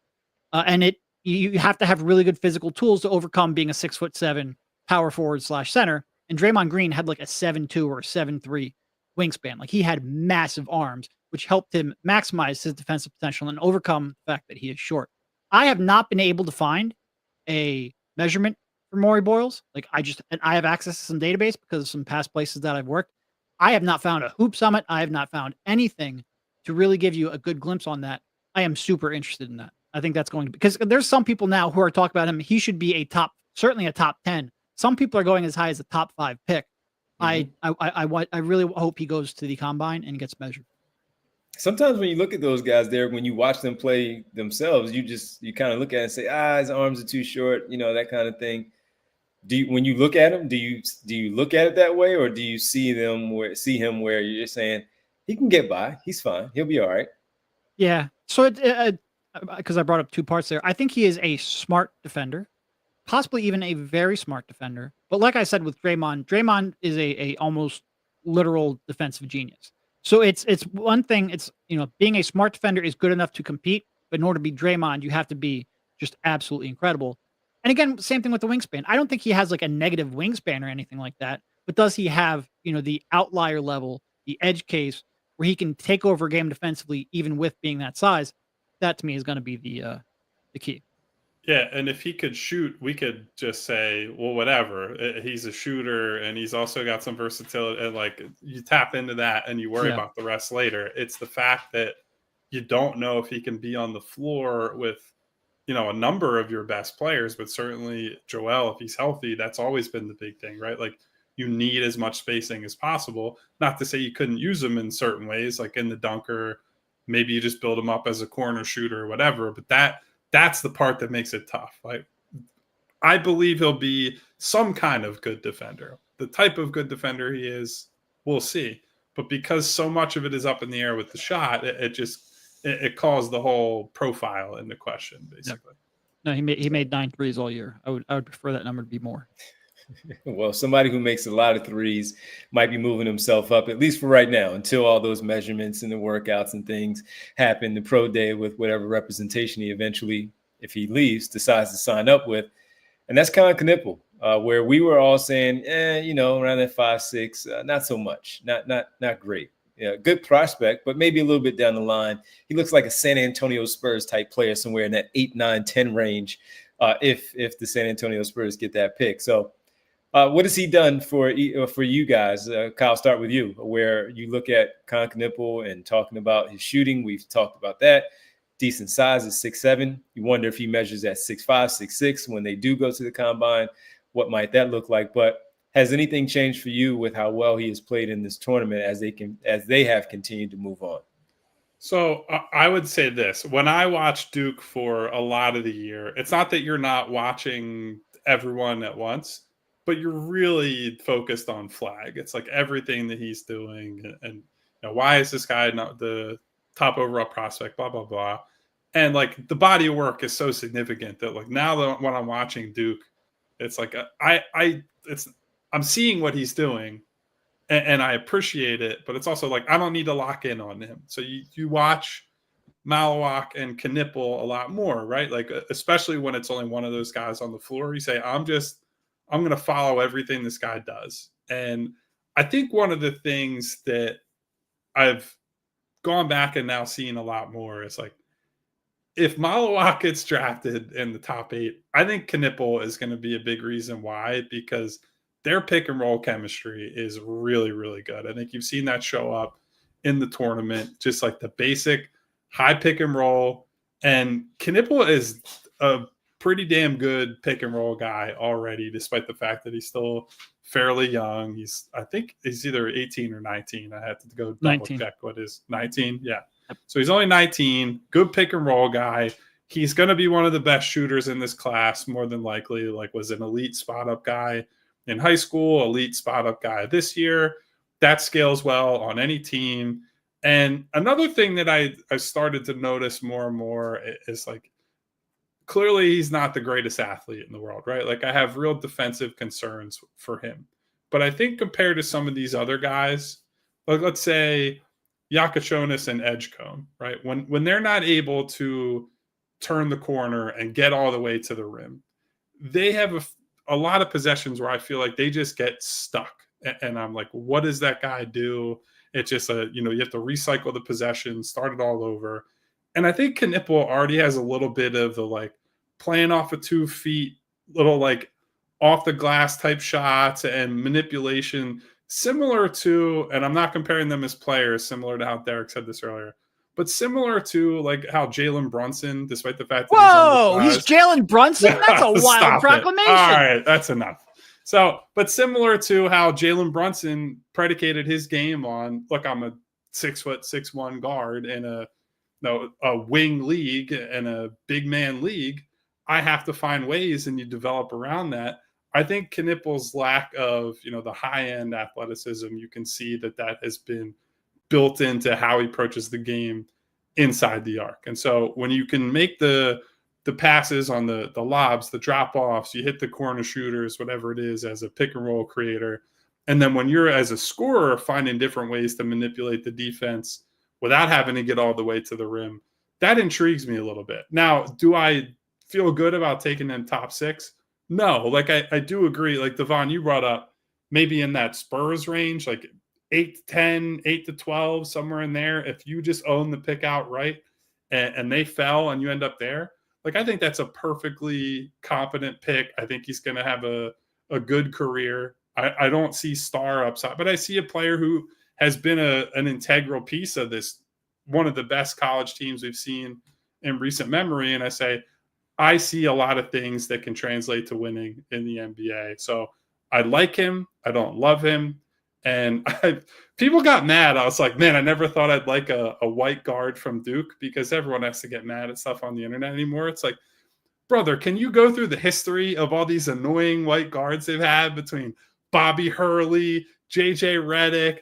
And you have to have really good physical tools to overcome being a 6'7" power forward / center. And Draymond Green had like a 7'2" or a 7'3" wingspan. Like he had massive arms, which helped him maximize his defensive potential and overcome the fact that he is short. I have not been able to find a measurement for Morey Boyles. I have access to some database because of some past places that I've worked. I have not found a Hoop Summit. I have not found anything to really give you a good glimpse on that. I am super interested in that. I think that's going to be, because there's some people now who are talking about him. He should be certainly a top 10. Some people are going as high as a top 5 pick. I really hope he goes to the combine and gets measured. Sometimes when you look at those guys there, when you watch them play themselves, you kind of look at it and say, his arms are too short, that kind of thing. When you look at him, do you look at it that way, or do you see him where you're just saying he can get by, he's fine, he'll be all right? Yeah. So because I brought up two parts there, I think he is a smart defender, possibly even a very smart defender. But like I said with Draymond is a almost literal defensive genius. So it's one thing. It's being a smart defender is good enough to compete, but in order to be Draymond, you have to be just absolutely incredible. And again, same thing with the wingspan. I don't think he has like a negative wingspan or anything like that. But does he have the outlier level, the edge case where he can take over a game defensively, even with being that size? That to me is going to be the key. Yeah, and if he could shoot, we could just say, well, whatever. He's a shooter, and he's also got some versatility. And like you tap into that, and you worry about the rest later. It's the fact that you don't know if he can be on the floor with, a number of your best players, but certainly Joel, if he's healthy, that's always been the big thing, right? Like you need as much spacing as possible. Not to say you couldn't use him in certain ways, like in the dunker. Maybe you just build him up as a corner shooter or whatever, but that's the part that makes it tough. Like, I believe he'll be some kind of good defender. The type of good defender he is, we'll see. But because so much of it is up in the air with the shot, it calls the whole profile into question, basically. No, he made 9 threes all year. I would prefer that number to be more. Well, somebody who makes a lot of threes might be moving himself up, at least for right now, until all those measurements and the workouts and things happen, the pro day with whatever representation he eventually, if he leaves, decides to sign up with. And that's Kon Knueppel, where we were all saying, around that 5'6", not so much, not great. Yeah, good prospect, but maybe a little bit down the line. He looks like a San Antonio Spurs type player somewhere in that 8, 9, 10 range, if the San Antonio Spurs get that pick. So what has he done for you guys? Kyle, start with you, where you look at Kon Knueppel and talking about his shooting. We've talked about that. Decent size is 6'7". You wonder if he measures at 6'5", 6'6" when they do go to the combine. What might that look like? But has anything changed for you with how well he has played in this tournament as they have continued to move on? So I would say this. When I watched Duke for a lot of the year, it's not that you're not watching everyone at once, but you're really focused on Flag. It's like everything that he's doing, and why is this guy not the top overall prospect? Blah blah blah, and like the body of work is so significant that like now that when I'm watching Duke, it's like I'm seeing what he's doing, and I appreciate it, but it's also like I don't need to lock in on him. So you watch Maluach and Knueppel a lot more, right? Like especially when it's only one of those guys on the floor, you say I'm going to follow everything this guy does. And I think one of the things that I've gone back and now seen a lot more is like, if Maluach gets drafted in the top 8, I think Knueppel is going to be a big reason why, because their pick and roll chemistry is really, really good. I think you've seen that show up in the tournament, just like the basic high pick and roll. And Knueppel is a pretty damn good pick and roll guy already, despite the fact that he's still fairly young. I think he's either 18 or 19. I had to go double check what is 19. Yeah. So he's only 19, good pick and roll guy. He's going to be one of the best shooters in this class, more than likely. Like, was an elite spot up guy in high school, elite spot up guy this year. That scales well on any team. And another thing that I started to notice more and more is, like, clearly he's not the greatest athlete in the world, right? Like, I have real defensive concerns for him. But I think compared to some of these other guys, like, let's say Jakucionis and Edgecombe, right? When they're not able to turn the corner and get all the way to the rim, they have a lot of possessions where I feel like they just get stuck. And I'm like, what does that guy do? It's just you have to recycle the possession, start it all over. And I think Knueppel already has a little bit of the, like, playing off of 2 feet, little, like, off the glass type shots and manipulation, similar to, and I'm not comparing them as players, similar to how Derek said this earlier, but similar to, like, how Jalen Brunson, despite the fact that he's Jalen Brunson? That's a wild proclamation. All right, that's enough. So, but similar to how Jalen Brunson predicated his game on, look, I'm a 6'6" guard in a wing league and a big man league. I have to find ways, and you develop around that. I think Knueppel's lack of, the high end athleticism, you can see that has been built into how he approaches the game inside the arc. And so when you can make the passes on the lobs, the drop offs, you hit the corner shooters, whatever it is, as a pick and roll creator. And then when you're, as a scorer, finding different ways to manipulate the defense without having to get all the way to the rim, that intrigues me a little bit. Now, do I feel good about taking them top 6? No. Like, I do agree. Like, Devon, you brought up maybe in that Spurs range, like 8 to 10, 8 to 12, somewhere in there. If you just own the pick outright and they fell and you end up there, like, I think that's a perfectly competent pick. I think he's going to have a good career. I don't see star upside, but I see a player who has been an integral piece of this, one of the best college teams we've seen in recent memory. And I see a lot of things that can translate to winning in the NBA. So I like him. I don't love him. And people got mad. I was like, man, I never thought I'd like a white guard from Duke, because everyone has to get mad at stuff on the internet anymore. It's like, brother, can you go through the history of all these annoying white guards they've had between Bobby Hurley, JJ Redick,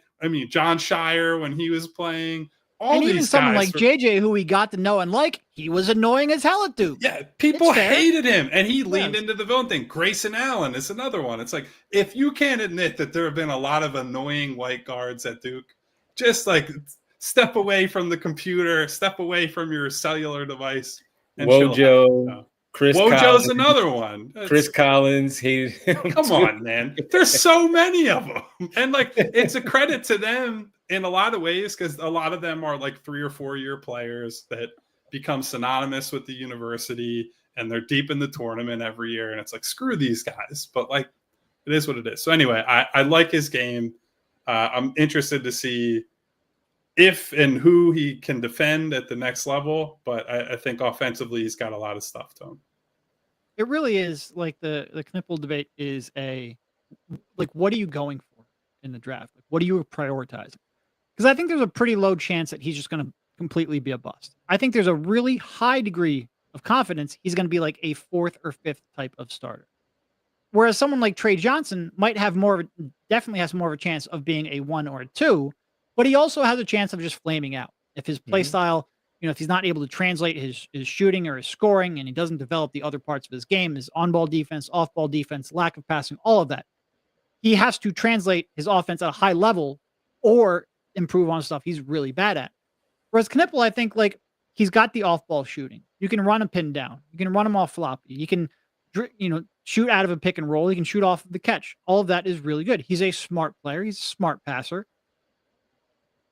John Shire when he was playing? And even someone like JJ, who we got to know and like, he was annoying as hell at Duke. Yeah, people hated him, and he leaned into the villain thing. Grayson Allen is another one. It's like, if you can't admit that there have been a lot of annoying white guards at Duke, just, like, step away from the computer, step away from your cellular device. And Wojo, Chris Wojo's Collins, another one. Chris Collins hated him. Come on, man. There's so many of them. And, like, it's a credit to them in a lot of ways, because a lot of them are, like, 3 or 4 year players that become synonymous with the university, and they're deep in the tournament every year. And it's like, screw these guys. But, like, it is what it is. So anyway, I like his game. I'm interested to see if and who he can defend at the next level. But I think offensively, he's got a lot of stuff to him. It really is, like, the Knueppel debate is what are you going for in the draft? Like, what are you prioritizing? Because I think there's a pretty low chance that he's just going to completely be a bust. I think there's a really high degree of confidence he's going to be like a 4th or 5th type of starter. Whereas someone like Trey Johnson might have definitely has more of a chance of being a 1 or a 2, but he also has a chance of just flaming out. If his play style, if he's not able to translate his shooting or his scoring, and he doesn't develop the other parts of his game, his on-ball defense, off-ball defense, lack of passing, all of that, he has to translate his offense at a high level or improve on stuff he's really bad at. Whereas Knueppel, I think, like, he's got the off-ball shooting. You can run a pin down. You can run him off floppy. You can, shoot out of a pick and roll. He can shoot off the catch. All of that is really good. He's a smart player. He's a smart passer.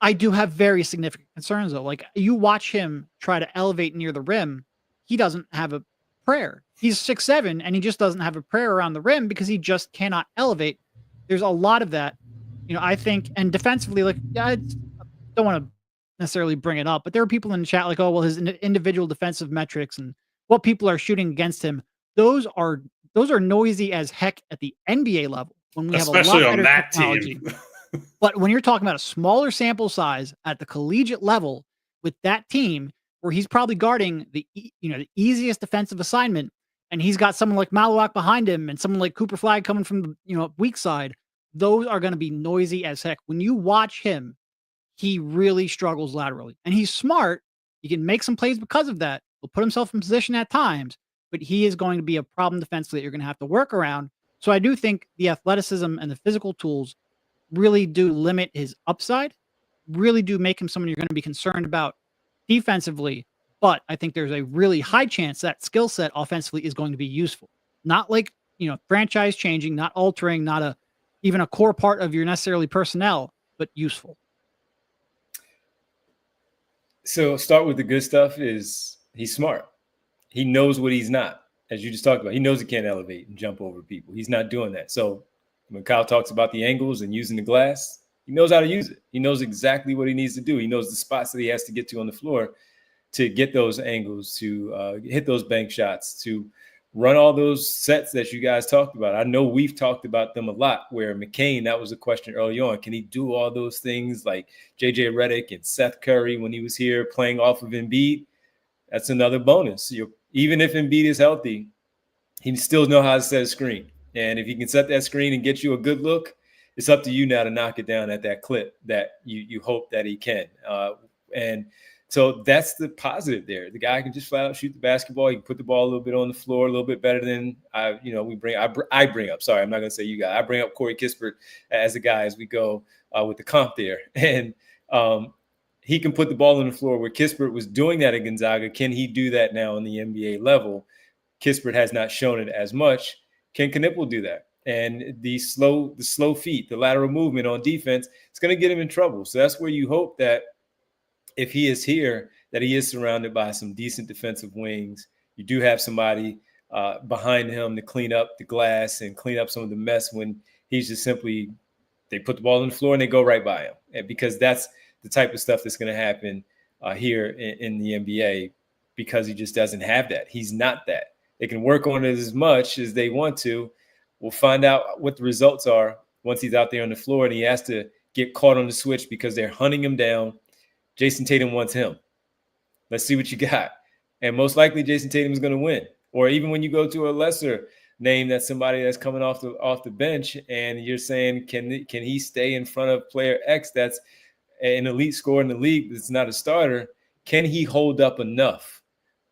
I do have very significant concerns, though. Like, you watch him try to elevate near the rim, he doesn't have a prayer. He's 6'7", and he just doesn't have a prayer around the rim because he just cannot elevate there's a lot of that. I think, and defensively, like, I don't want to necessarily bring it up, but there are people in the chat like, oh, well, his individual defensive metrics and what people are shooting against him, those are noisy as heck at the NBA level when we especially have a lot on better that technology. team. But when you're talking about a smaller sample size at the collegiate level with that team, where he's probably guarding the easiest defensive assignment, and he's got someone like Maluach behind him and someone like Cooper Flag coming from the weak side, those are going to be noisy as heck. When you watch him, he really struggles laterally, and he's smart. He can make some plays because of that. He'll put himself in position at times, but he is going to be a problem defensively that you're going to have to work around. So I do think the athleticism and the physical tools really do limit his upside, really do make him someone you're going to be concerned about defensively. But I think there's a really high chance that skill set offensively is going to be useful. Not like, franchise changing, not altering, not even a core part of your necessarily personnel, but useful. So start with the good stuff is he's smart. He knows what he's not, as you just talked about. He knows he can't elevate and jump over people. He's not doing that. So when Kyle talks about the angles and using the glass, he knows how to use it. He knows exactly what he needs to do. He knows the spots that he has to get to on the floor to get those angles, to hit those bank shots, to run all those sets that you guys talked about. I know we've talked about them a lot, where McCain, that was a question early on. Can he do all those things like JJ Redick and Seth Curry when he was here playing off of Embiid? That's another bonus. Even if Embiid is healthy, he still knows how to set a screen. And if he can set that screen and get you a good look, it's up to you now to knock it down at that clip that you hope that he can. And so that's the positive there. The guy can just flat out shoot the basketball. He can put the ball a little bit on the floor, a little bit better than I bring up. Sorry, I'm not going to say you guys. I bring up Corey Kispert as a guy as we go with the comp there. And he can put the ball on the floor where Kispert was doing that at Gonzaga. Can he do that now on the NBA level? Kispert has not shown it as much. Can Knueppel do that? And the slow feet, the lateral movement on defense, it's going to get him in trouble. So that's where you hope that if he is here, that he is surrounded by some decent defensive wings. You do have somebody behind him to clean up the glass and clean up some of the mess when he's just simply, they put the ball on the floor and they go right by him. And because that's the type of stuff that's going to happen here in the NBA, because he just doesn't have that. He's not that. They can work on it as much as they want to. We'll find out what the results are once he's out there on the floor and he has to get caught on the switch because they're hunting him down. Jason Tatum wants him. Let's see what you got. And most likely Jason Tatum is going to win. Or even when you go to a lesser name, that's somebody that's coming off the bench and you're saying, can he stay in front of player X that's an elite scorer in the league that's not a starter? Can he hold up enough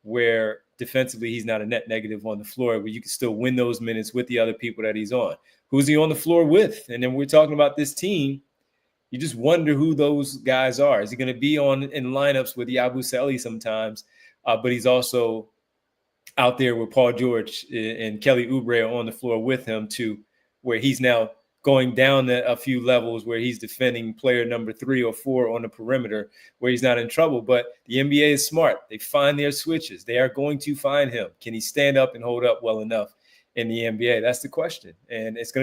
where defensively he's not a net negative on the floor, where you can still win those minutes with the other people that he's on? Who's he on the floor with? And then we're talking about this team. You just wonder who those guys are. Is he going to be in lineups with Yabusele sometimes? But he's also out there with Paul George and Kelly Oubre on the floor with him too, where he's now going down a few levels where he's defending player number 3 or 4 on the perimeter where he's not in trouble. But the NBA is smart. They find their switches. They are going to find him. Can he stand up and hold up well enough in the NBA? That's the question. And it's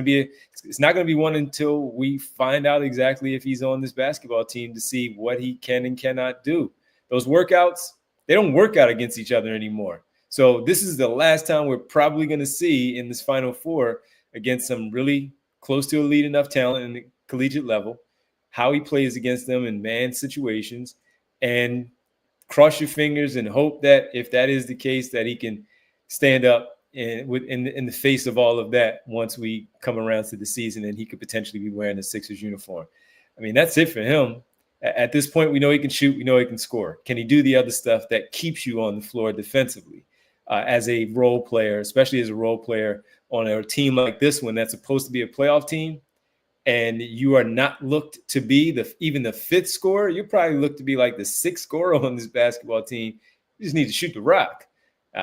not going to be one until we find out exactly if he's on this basketball team to see what he can and cannot do. Those workouts, they don't work out against each other anymore. So this is the last time we're probably going to see in this Final Four against some really close to elite enough talent in the collegiate level, how he plays against them in man situations, and cross your fingers and hope that if that is the case, that he can stand up in the face of all of that once we come around to the season and he could potentially be wearing the Sixers uniform. I mean, that's it for him. At this point, we know he can shoot. We know he can score. Can he do the other stuff that keeps you on the floor defensively as a role player, especially as a role player on a team like this one that's supposed to be a playoff team, and you are not looked to be even the 5th scorer? You probably look to be like the 6th scorer on this basketball team. You just need to shoot the rock.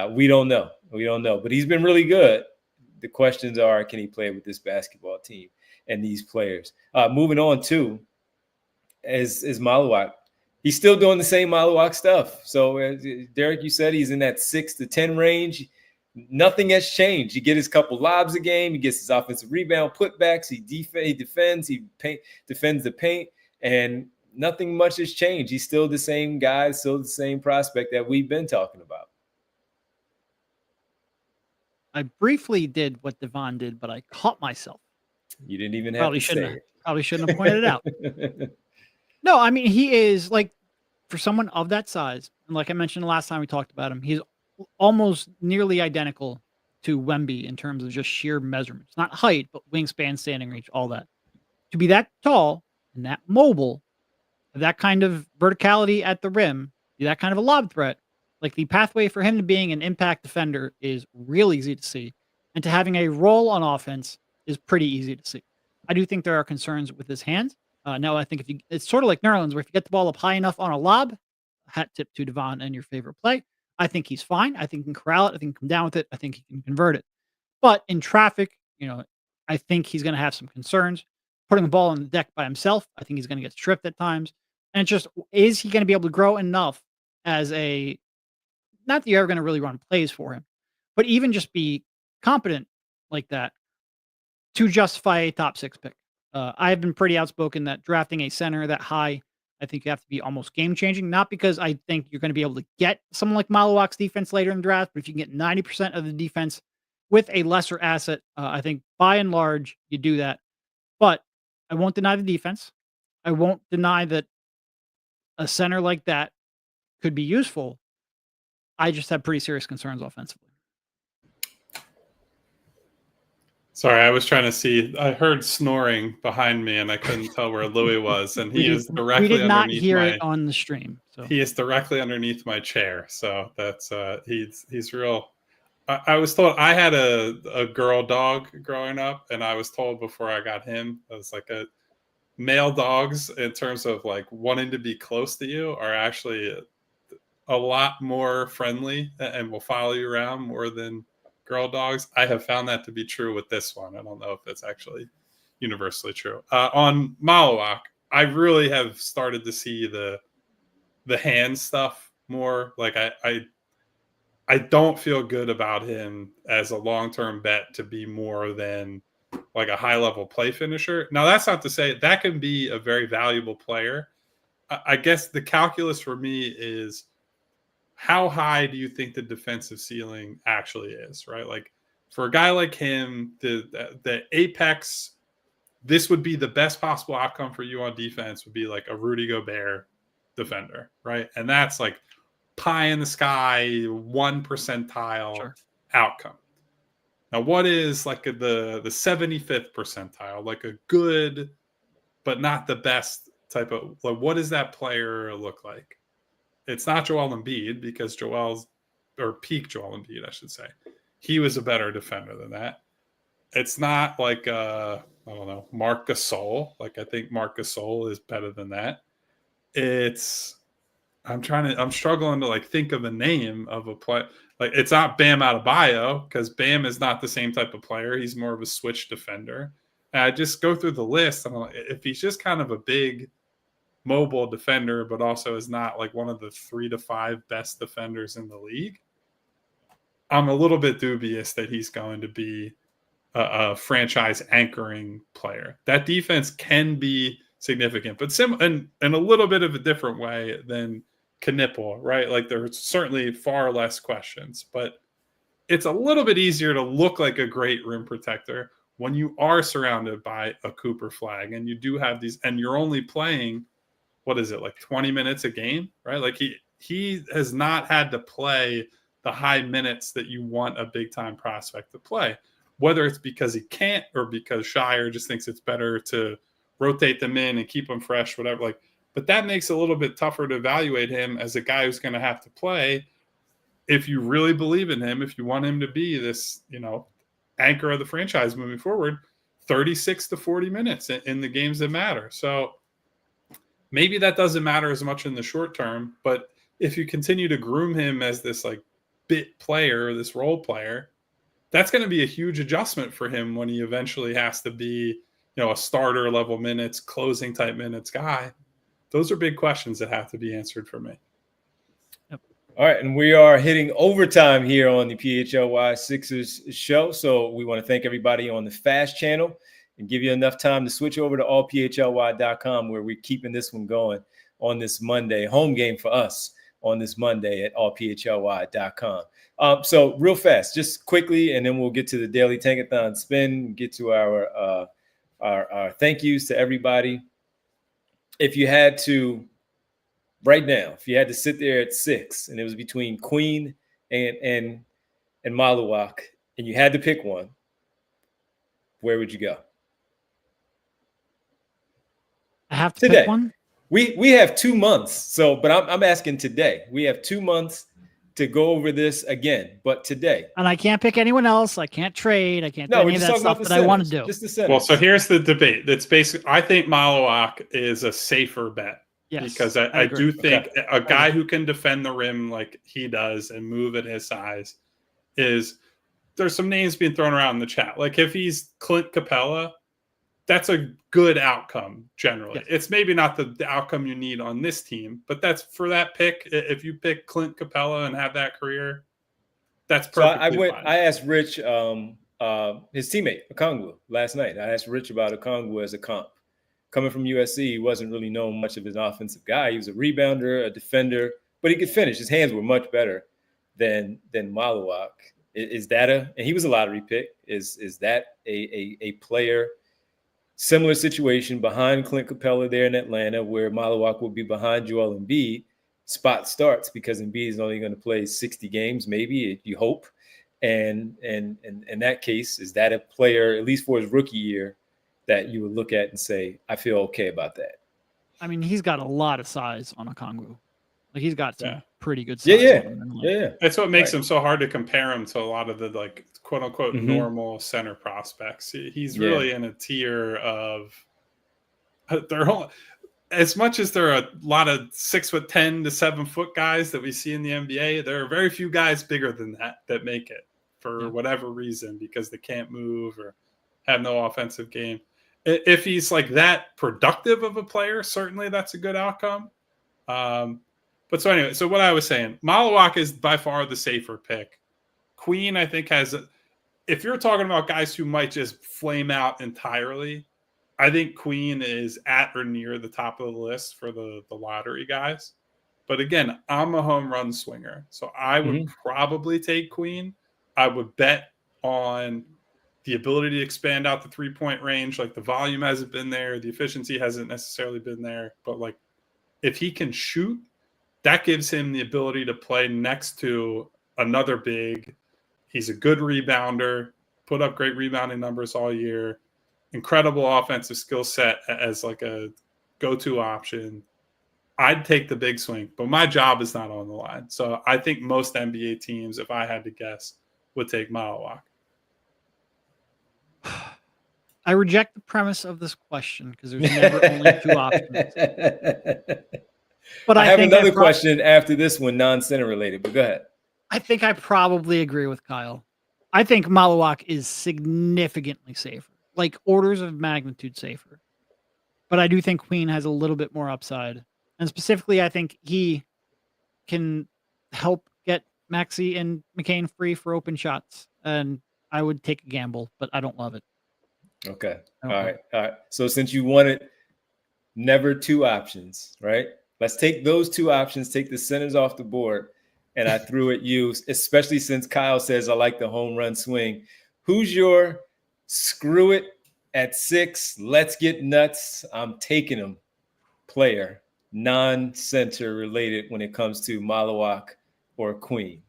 We don't know. We don't know. But he's been really good. The questions are, can he play with this basketball team and these players? Moving on to is Maluach. He's still doing the same Maluach stuff. So, Derek, you said he's in that 6 to 10 range. Nothing has changed. He gets his couple lobs a game. He gets his offensive rebound putbacks. He defends. He defends the paint, and nothing much has changed. He's still the same guy, still the same prospect that we've been talking about. I briefly did what Devon did, but I caught myself. You didn't even have to say it. Probably shouldn't have pointed it out. No, I mean, he is like, for someone of that size, and like I mentioned the last time we talked about him, he's almost nearly identical to Wemby in terms of just sheer measurements. Not height, but wingspan, standing reach, all that. To be that tall and that mobile, that kind of verticality at the rim, be that kind of a lob threat, like the pathway for him to being an impact defender is real easy to see. And to having a role on offense is pretty easy to see. I do think there are concerns with his hands. No, I think it's sort of like Nerlens, where if you get the ball up high enough on a lob, hat tip to Devon and your favorite play, I think he's fine. I think he can corral it. I think he can come down with it. I think he can convert it. But in traffic, I think he's going to have some concerns. Putting the ball on the deck by himself, I think he's going to get stripped at times. And it's just, is he going to be able to grow enough as a, not that you're ever going to really run plays for him, but even just be competent like that to justify a top 6 pick. I've been pretty outspoken that drafting a center that high, I think you have to be almost game changing. Not because I think you're going to be able to get someone like Maluach's defense later in the draft, but if you can get 90% of the defense with a lesser asset, I think by and large you do that. But I won't deny the defense. I won't deny that a center like that could be useful. I just have pretty serious concerns offensively. Sorry, I was trying to see. I heard snoring behind me, and I couldn't tell where Louis was. And he is directly we did not underneath hear it on the stream. So he is directly underneath my chair. So that's he's real. I was told I had a girl dog growing up, and I was told before I got him, I was like male dogs in terms of like wanting to be close to you are actually a lot more friendly and will follow you around more than girl dogs. I have found that to be true with this one. I don't know if that's actually universally true. On Maluach, I really have started to see the hand stuff more. Like I don't feel good about him as a long-term bet to be more than like a high-level play finisher. Now, that's not to say that can be a very valuable player. I guess the calculus for me is how high do you think the defensive ceiling actually is, right? Like for a guy like him, the apex, this would be the best possible outcome for you on defense would be like a Rudy Gobert defender, right? And that's like pie in the sky, 1 percentile outcome. Now, what is like the 75th percentile, like a good, but not the best type of, like, what does that player look like? It's not Joel Embiid because peak Joel Embiid, I should say. He was a better defender than that. It's not like, I don't know, Marc Gasol. Like, I think Marc Gasol is better than that. I'm struggling to like think of a name of a play. Like it's not Bam Adebayo because Bam is not the same type of player. He's more of a switch defender. And I just go through the list. I'm like, if he's just kind of a big mobile defender, but also is not like one of the 3 to 5 best defenders in the league, I'm a little bit dubious that he's going to be a franchise anchoring player. That defense can be significant, but in a little bit of a different way than Knueppel, right? Like there's certainly far less questions, but it's a little bit easier to look like a great rim protector when you are surrounded by a Cooper flag and you do have these, and you're only playing, what is it, like 20 minutes a game, right? Like he has not had to play the high minutes that you want a big time prospect to play, whether it's because he can't or because Shire just thinks it's better to rotate them in and keep them fresh, whatever. Like, but that makes it a little bit tougher to evaluate him as a guy who's going to have to play. If you really believe in him, if you want him to be this, anchor of the franchise moving forward, 36 to 40 minutes in the games that matter. So maybe that doesn't matter as much in the short term, but if you continue to groom him as this like bit player, this role player, that's going to be a huge adjustment for him when he eventually has to be, a starter level minutes, closing type minutes guy. Those are big questions that have to be answered for me. Yep. All right, and we are hitting overtime here on the PHLY Sixers show. So we want to thank everybody on the Fast channel and give you enough time to switch over to allphly.com, where we're keeping this one going on this Monday. Home game for us on this Monday at allphly.com. So real fast, just quickly, and then we'll get to the daily Tankathon spin, get to our thank yous to everybody. If you had to, right now, if you had to sit there at 6 and it was between Queen and Maluach, and you had to pick one, where would you go? I have to Today. pick one. We have 2 months. So, but I'm asking today. We have 2 months to go over this again, but today. And I can't pick anyone else. I can't trade. I can't do any of that stuff that I want to do. Just the centers. Well, so here's the debate. That's basically, I think Maluach is a safer bet. Yes, because I do think a guy who can defend the rim like he does and move at his size is, there's some names being thrown around in the chat. Like if he's Clint Capella, that's a good outcome generally. Yes. It's maybe not the outcome you need on this team, but that's for that pick. If you pick Clint Capella and have that career, that's perfectly fine. I asked Rich, his teammate, Okongwu, last night. I asked Rich about Okongwu as a comp. Coming from USC, he wasn't really known much of an offensive guy. He was a rebounder, a defender, but he could finish. His hands were much better than Maluach. Is that and he was a lottery pick. Is that a player, similar situation behind Clint Capella there in Atlanta, where Maluach will be behind Joel Embiid? Spot starts because Embiid is only going to play 60 games, maybe, you hope. And in that case, is that a player, at least for his rookie year, that you would look at and say, I feel okay about that? I mean, he's got a lot of size on Okongwu. Like he's got some pretty good size. Yeah. That's what makes him so hard to compare him to a lot of the like quote unquote normal center prospects. He's really in a tier of as much as there are a lot of 6'10" to 7 foot guys that we see in the NBA, there are very few guys bigger than that make it for whatever reason, because they can't move or have no offensive game. If he's like that productive of a player, certainly that's a good outcome. But so anyway, so what I was saying, Maluach is by far the safer pick. Queen, I think, if you're talking about guys who might just flame out entirely, I think Queen is at or near the top of the list for the lottery guys. But again, I'm a home run swinger, so I would probably take Queen. I would bet on the ability to expand out the 3-point range. Like the volume hasn't been there. The efficiency hasn't necessarily been there. But like if he can shoot, that gives him the ability to play next to another big. He's a good rebounder, put up great rebounding numbers all year. Incredible offensive skill set as like a go-to option. I'd take the big swing, but my job is not on the line. So I think most NBA teams, if I had to guess, would take Maluach. I reject the premise of this question because there's never only 2 options. But I have another question after this one, non-center related, but go ahead. I think I probably agree with Kyle. I think Maluach is significantly safer, like orders of magnitude safer. But I do think Queen has a little bit more upside. And specifically, I think he can help get Maxey and McCain free for open shots. And I would take a gamble, but I don't love it. Okay. All right. So since you wanted never 2 options, right? Let's take those 2 options, take the centers off the board, and I threw at you, especially since Kyle says I like the home run swing. Who's your screw it at 6? Let's get nuts. I'm taking him player, non-center related when it comes to Maluach or Queen.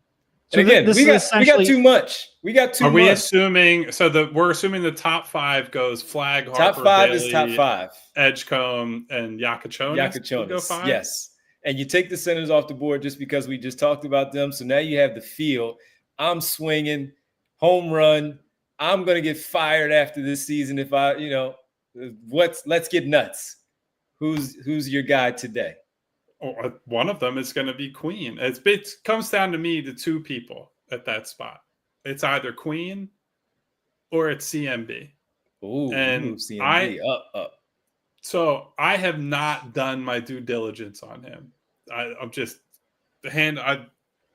So and again, we got too much. We got too much. Are we assuming we're assuming the top 5 goes Flag, Harper, top 5 Bailey, is top 5. Edgecombe, and Jakucionis. Jakucionis, yes. And you take the centers off the board just because we just talked about them. So now you have the field. I'm swinging, home run. I'm going to get fired after this season if let's get nuts. Who's your guy today? One of them is going to be Queen. It comes down to me to 2 people at that spot. It's either Queen or it's CMB. Ooh, and CMB up. So I have not done my due diligence on him.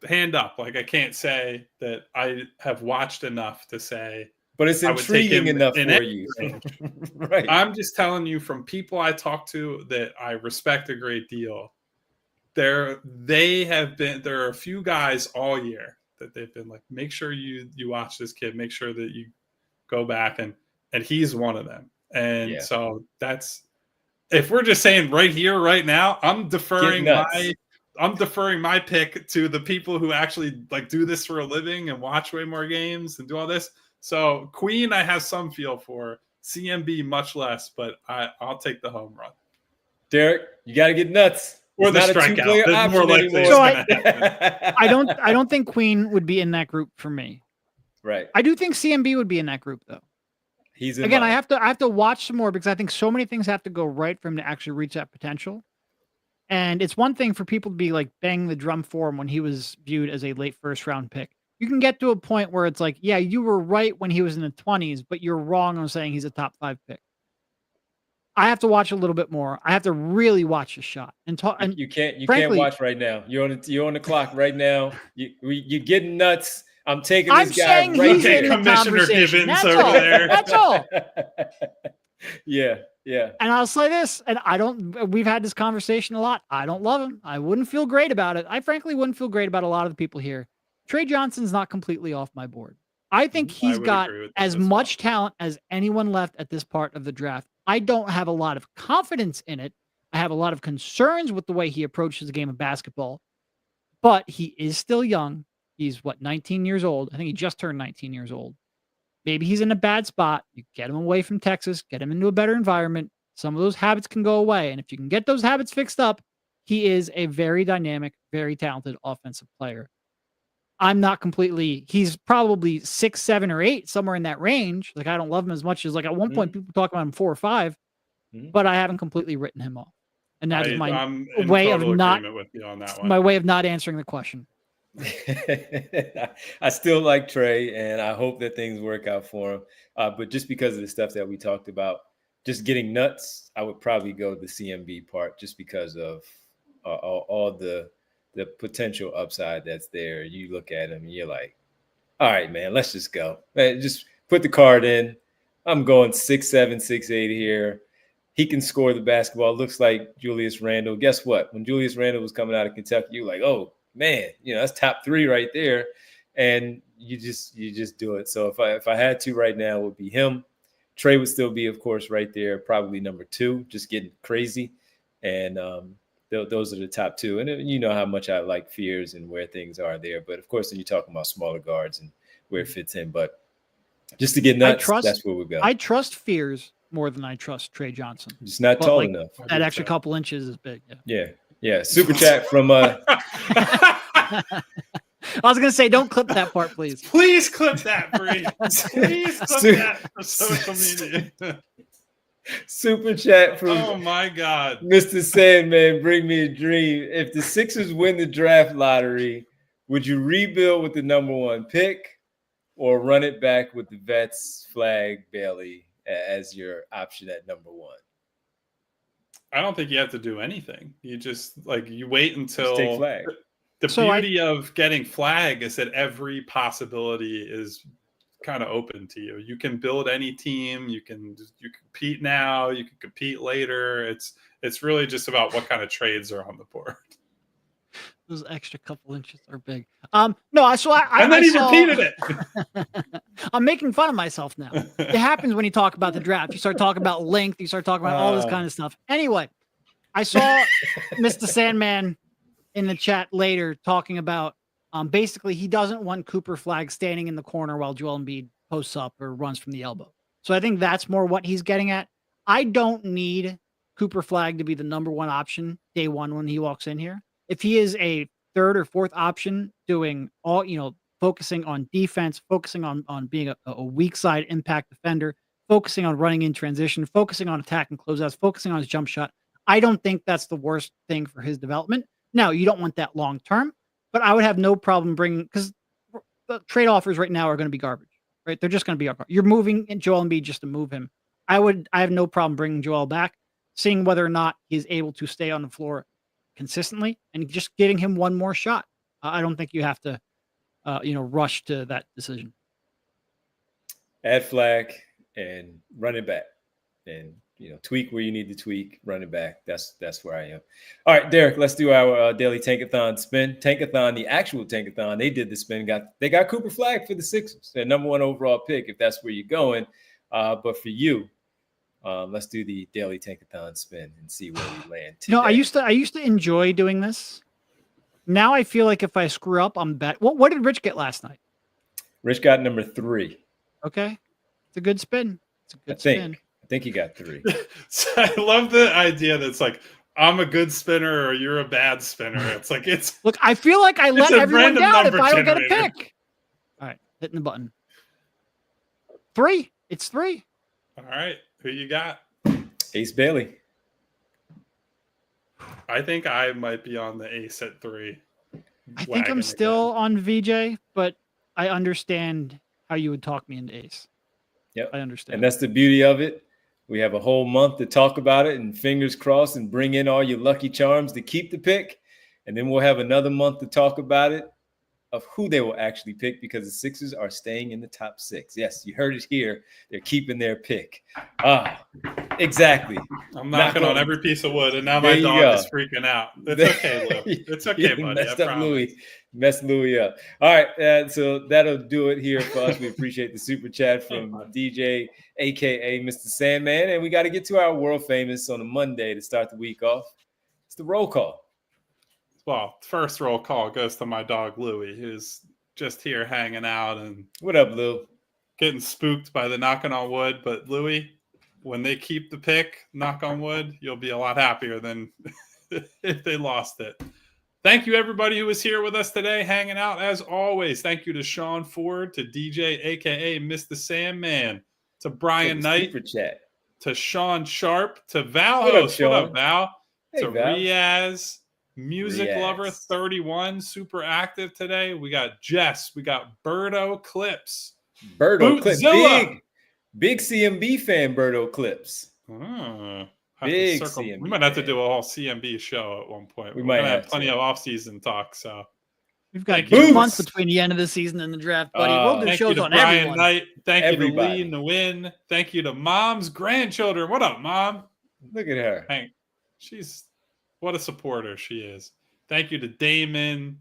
hand up. Like I can't say that I have watched enough to say, but it's I would take intriguing him enough in for any you. range. Right. I'm just telling you from people I talk to that I respect a great deal. There are a few guys all year that they've been like, make sure you watch this kid, make sure that you go back, and he's one of them. And so that's, if we're just saying right here, right now, I'm deferring my pick to the people who actually like do this for a living and watch way more games and do all this. So Queen, I have some feel for. CMB, much less, but I'll take the home run. Derek, you got to get nuts. Or it's the not strikeout. A two-player option more likely anymore. it's So gonna happen. I don't think Queen would be in that group for me. Right. I do think CMB would be in that group though. He's in Again, mine. I have to watch some more because I think so many things have to go right for him to actually reach that potential. And it's one thing for people to be like banging the drum for him when he was viewed as a late first round pick. You can get to a point where it's like, yeah, you were right when he was in the 20s, but you're wrong on saying he's a top 5 pick. I have to watch a little bit more. I have to really watch the shot and talk. And you can't frankly, watch right now. You're on the clock right now. You're getting nuts. I'm taking this guy right he's here. in the Commissioner conversation. Gibbons That's over all. there. That's all. Yeah. And I'll say this, and we've had this conversation a lot. I don't love him. I wouldn't feel great about it. I frankly wouldn't feel great about a lot of the people here. Trey Johnson's not completely off my board. I think he's got as much talent as anyone left at this part of the draft. I don't have a lot of confidence in it. I have a lot of concerns with the way he approaches the game of basketball, but he is still young. He's 19 years old. I think he just turned 19 years old. Maybe he's in a bad spot. You get him away from Texas, get him into a better environment. Some of those habits can go away. And if you can get those habits fixed up, he is a very dynamic, very talented offensive player. I'm not completely, he's probably 6, 7, or 8, somewhere in that range. Like, I don't love him as much as, like, at one point, people talk about him 4 or 5, but I haven't completely written him off. And that is my way of not, my way of not answering the question. I still like Trey, and I hope that things work out for him. But just because of the stuff that we talked about, just getting nuts, I would probably go the CMB part just because of all the potential upside that's there. You look at him and you're like, all right, man, let's just go. Man, just put the card in. I'm going 6'7", 6'8" here. He can score the basketball. Looks like Julius Randle. Guess what? When Julius Randle was coming out of Kentucky, you were like, oh, man, that's top 3 right there. And you just do it. So if I had to right now, it would be him. Trey would still be, of course, right there, probably number 2, just getting crazy. And those are the top 2. And you know how much I like Fears and where things are there. But, of course, then you're talking about smaller guards and where it fits in. But just to get nuts, that's where we go. I trust Fears more than I trust Trey Johnson. Just not tall enough. That extra couple inches is big. Yeah. Super chat from I was going to say, don't clip that part, please. Please clip that, Bree. Please clip that for social media. Super chat from oh my God, Mr. Sandman, bring me a dream. If the Sixers win the draft lottery, would you rebuild with the number 1 pick or run it back with the vets, Flag, Bailey as your option at number 1? I don't think you have to do anything. You just you wait until take Flag. The beauty of getting Flag is that every possibility is kind of open to you. You can build any team. You compete now. You can compete later. It's really just about what kind of trades are on the board. Those extra couple inches are big. No, so I and then he repeated it. I'm making fun of myself now. It happens when you talk about the draft. You start talking about length. You start talking about all this kind of stuff. Anyway, I saw Mr. Sandman in the chat later talking about basically he doesn't want Cooper Flag standing in the corner while Joel Embiid posts up or runs from the elbow. So I think that's more what he's getting at. I don't need Cooper Flag to be the number 1 option day 1 when he walks in here. If he is a 3rd or 4th option doing all, focusing on defense, focusing on being a weak side impact defender, focusing on running in transition, focusing on attack and closeouts, focusing on his jump shot, I don't think that's the worst thing for his development. Now, you don't want that long term, but I would have no problem bringing, because the trade offers right now are going to be garbage, right? They're just going to be garbage. You're moving Joel Embiid just to move him. I have no problem bringing Joel back, seeing whether or not he's able to stay on the floor consistently and just giving him one more shot. I don't think you have to, rush to that decision. Add flag and run it back, and tweak where you need to tweak, run it back. That's where I am. All right, Derek, let's do our daily Tankathon spin. Tankathon, the actual Tankathon, they did the spin. They got Cooper Flag for the Sixers, their number 1 overall pick, if that's where you're going. But for you, let's do the daily Tankathon spin and see where we land today. I used to enjoy doing this. Now I feel like if I screw up, I'm bad. What did Rich get last night? Rich got number 3. Okay, it's a good spin. It's a good spin. I think he got 3. So I love the idea that it's like, I'm a good spinner or you're a bad spinner. It's like, look, I feel like I let everyone down if I don't get a generator. pick. All right, hitting the button. 3. It's 3. All right. Who you got? Ace Bailey. I think I might be on the ace at 3. I think I'm still on VJ, but I understand how you would talk me into ace. Yep. I understand. And that's the beauty of it. We have a whole month to talk about it, and fingers crossed, and bring in all your lucky charms to keep the pick. And then we'll have another month to talk about it, of who they will actually pick, because the Sixers are staying in the top 6. Yes, you heard it here. They're keeping their pick. Exactly. I'm knocking on every piece of wood, and now my dog is freaking out. It's okay, Lou. It's okay, buddy. Messed Louis up. All right, so that'll do it here for us. We appreciate the super chat from DJ, a.k.a. Mr. Sandman. And we got to get to our world famous on a Monday to start the week off. It's the roll call. Well, first roll call goes to my dog, Louie, who's just here hanging out and what up, Lou? Getting spooked by the knocking on wood. But Louie, when they keep the pick, knock on wood, you'll be a lot happier than if they lost it. Thank you, everybody who was here with us today, hanging out as always. Thank you to Sean Ford, to DJ, a.k.a. Mr. Sandman, to Brian Knight, to Sean Sharp, to Val Host. What up, Val? Hey, to Val. Riaz, Music Lover 31, super active today. We got Jess. We got Birdo Clips. Birdo Clips. Big CMB fan, Birdo Clips. Big CMB. We might have to do a whole CMB show at one point. We're going to have plenty of off-season talk. So we've got 2 months between the end of the season and the draft, buddy. We'll do shows on everyone. Knight. Thank you to Lee and the Win. Thank you to Mom's grandchildren. What up, Mom? Look at her. Hank. What a supporter she is. Thank you to Damon.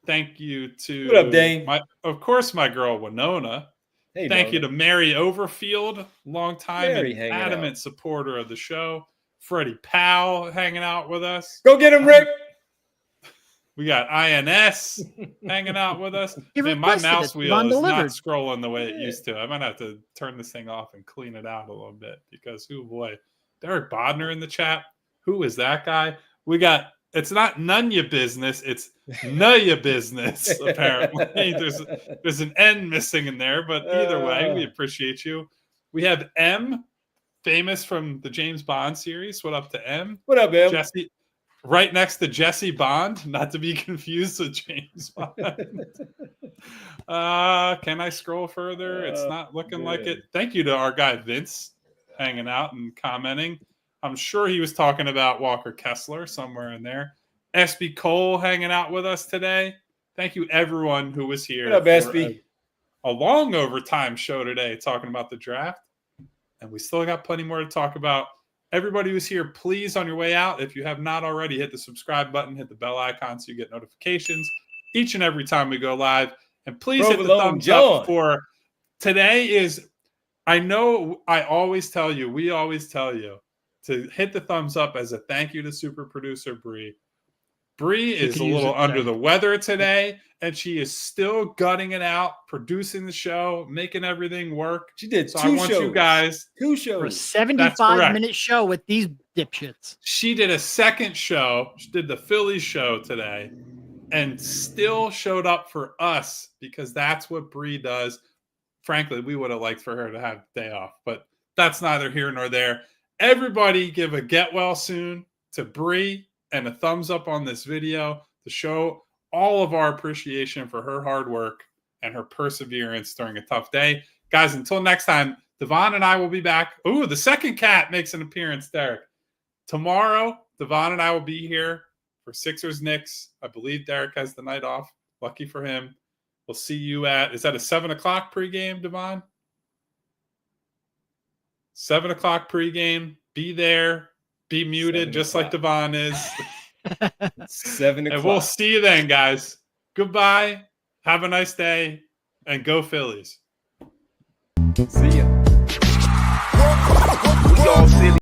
Thank you to what up, Dame? Of course, my girl Winona. Hey, thank you to Mary Overfield, longtime and adamant out. Supporter of the show. Freddie Powell hanging out with us. Go get him, Rick. We got INS hanging out with us. Man, my mouse wheel is not scrolling the way it used to. I might have to turn this thing off and clean it out a little bit because, oh boy, Derek Bodner in the chat. Who is that guy? We got, it's not none your business, it's none your business, apparently. There's an N missing in there, but either way, we appreciate you. We have M, famous from the James Bond series. What up to M? What up, M? Jesse, right next to Jesse Bond, not to be confused with James Bond. Can I scroll further? It's not looking like it. Thank you to our guy Vince hanging out and commenting. I'm sure he was talking about Walker Kessler somewhere in there. SB Cole hanging out with us today. Thank you, everyone who was here. What up, SB? A long overtime show today talking about the draft. And we still got plenty more to talk about. Everybody who's here, please, on your way out, if you have not already, hit the subscribe button, hit the bell icon so you get notifications each and every time we go live. And please hit the thumbs up for today is, I know I always tell you, we always tell you, to hit the thumbs up as a thank you to super producer Bree. Bree is a little under the weather today, and she is still gutting it out, producing the show, making everything work. She did so 2 shows. I want you guys 2 shows. For a 75-minute show with these dipshits. She did a second show. She did the Philly show today, and still showed up for us because that's what Bree does. Frankly, we would have liked for her to have the day off, but that's neither here nor there. Everybody give a get well soon to Bree and a thumbs up on this video to show all of our appreciation for her hard work and her perseverance during a tough day. Guys, until next time, Devon and I will be back. Ooh, the second cat makes an appearance, Derek. Tomorrow, Devon and I will be here for Sixers Knicks. I believe Derek has the night off. Lucky for him. We'll see you is that a 7 o'clock pregame, Devon? 7 o'clock pregame. Be there. Be muted, just like Devon is. 7 o'clock. And we'll see you then, guys. Goodbye. Have a nice day. And go Phillies. See ya.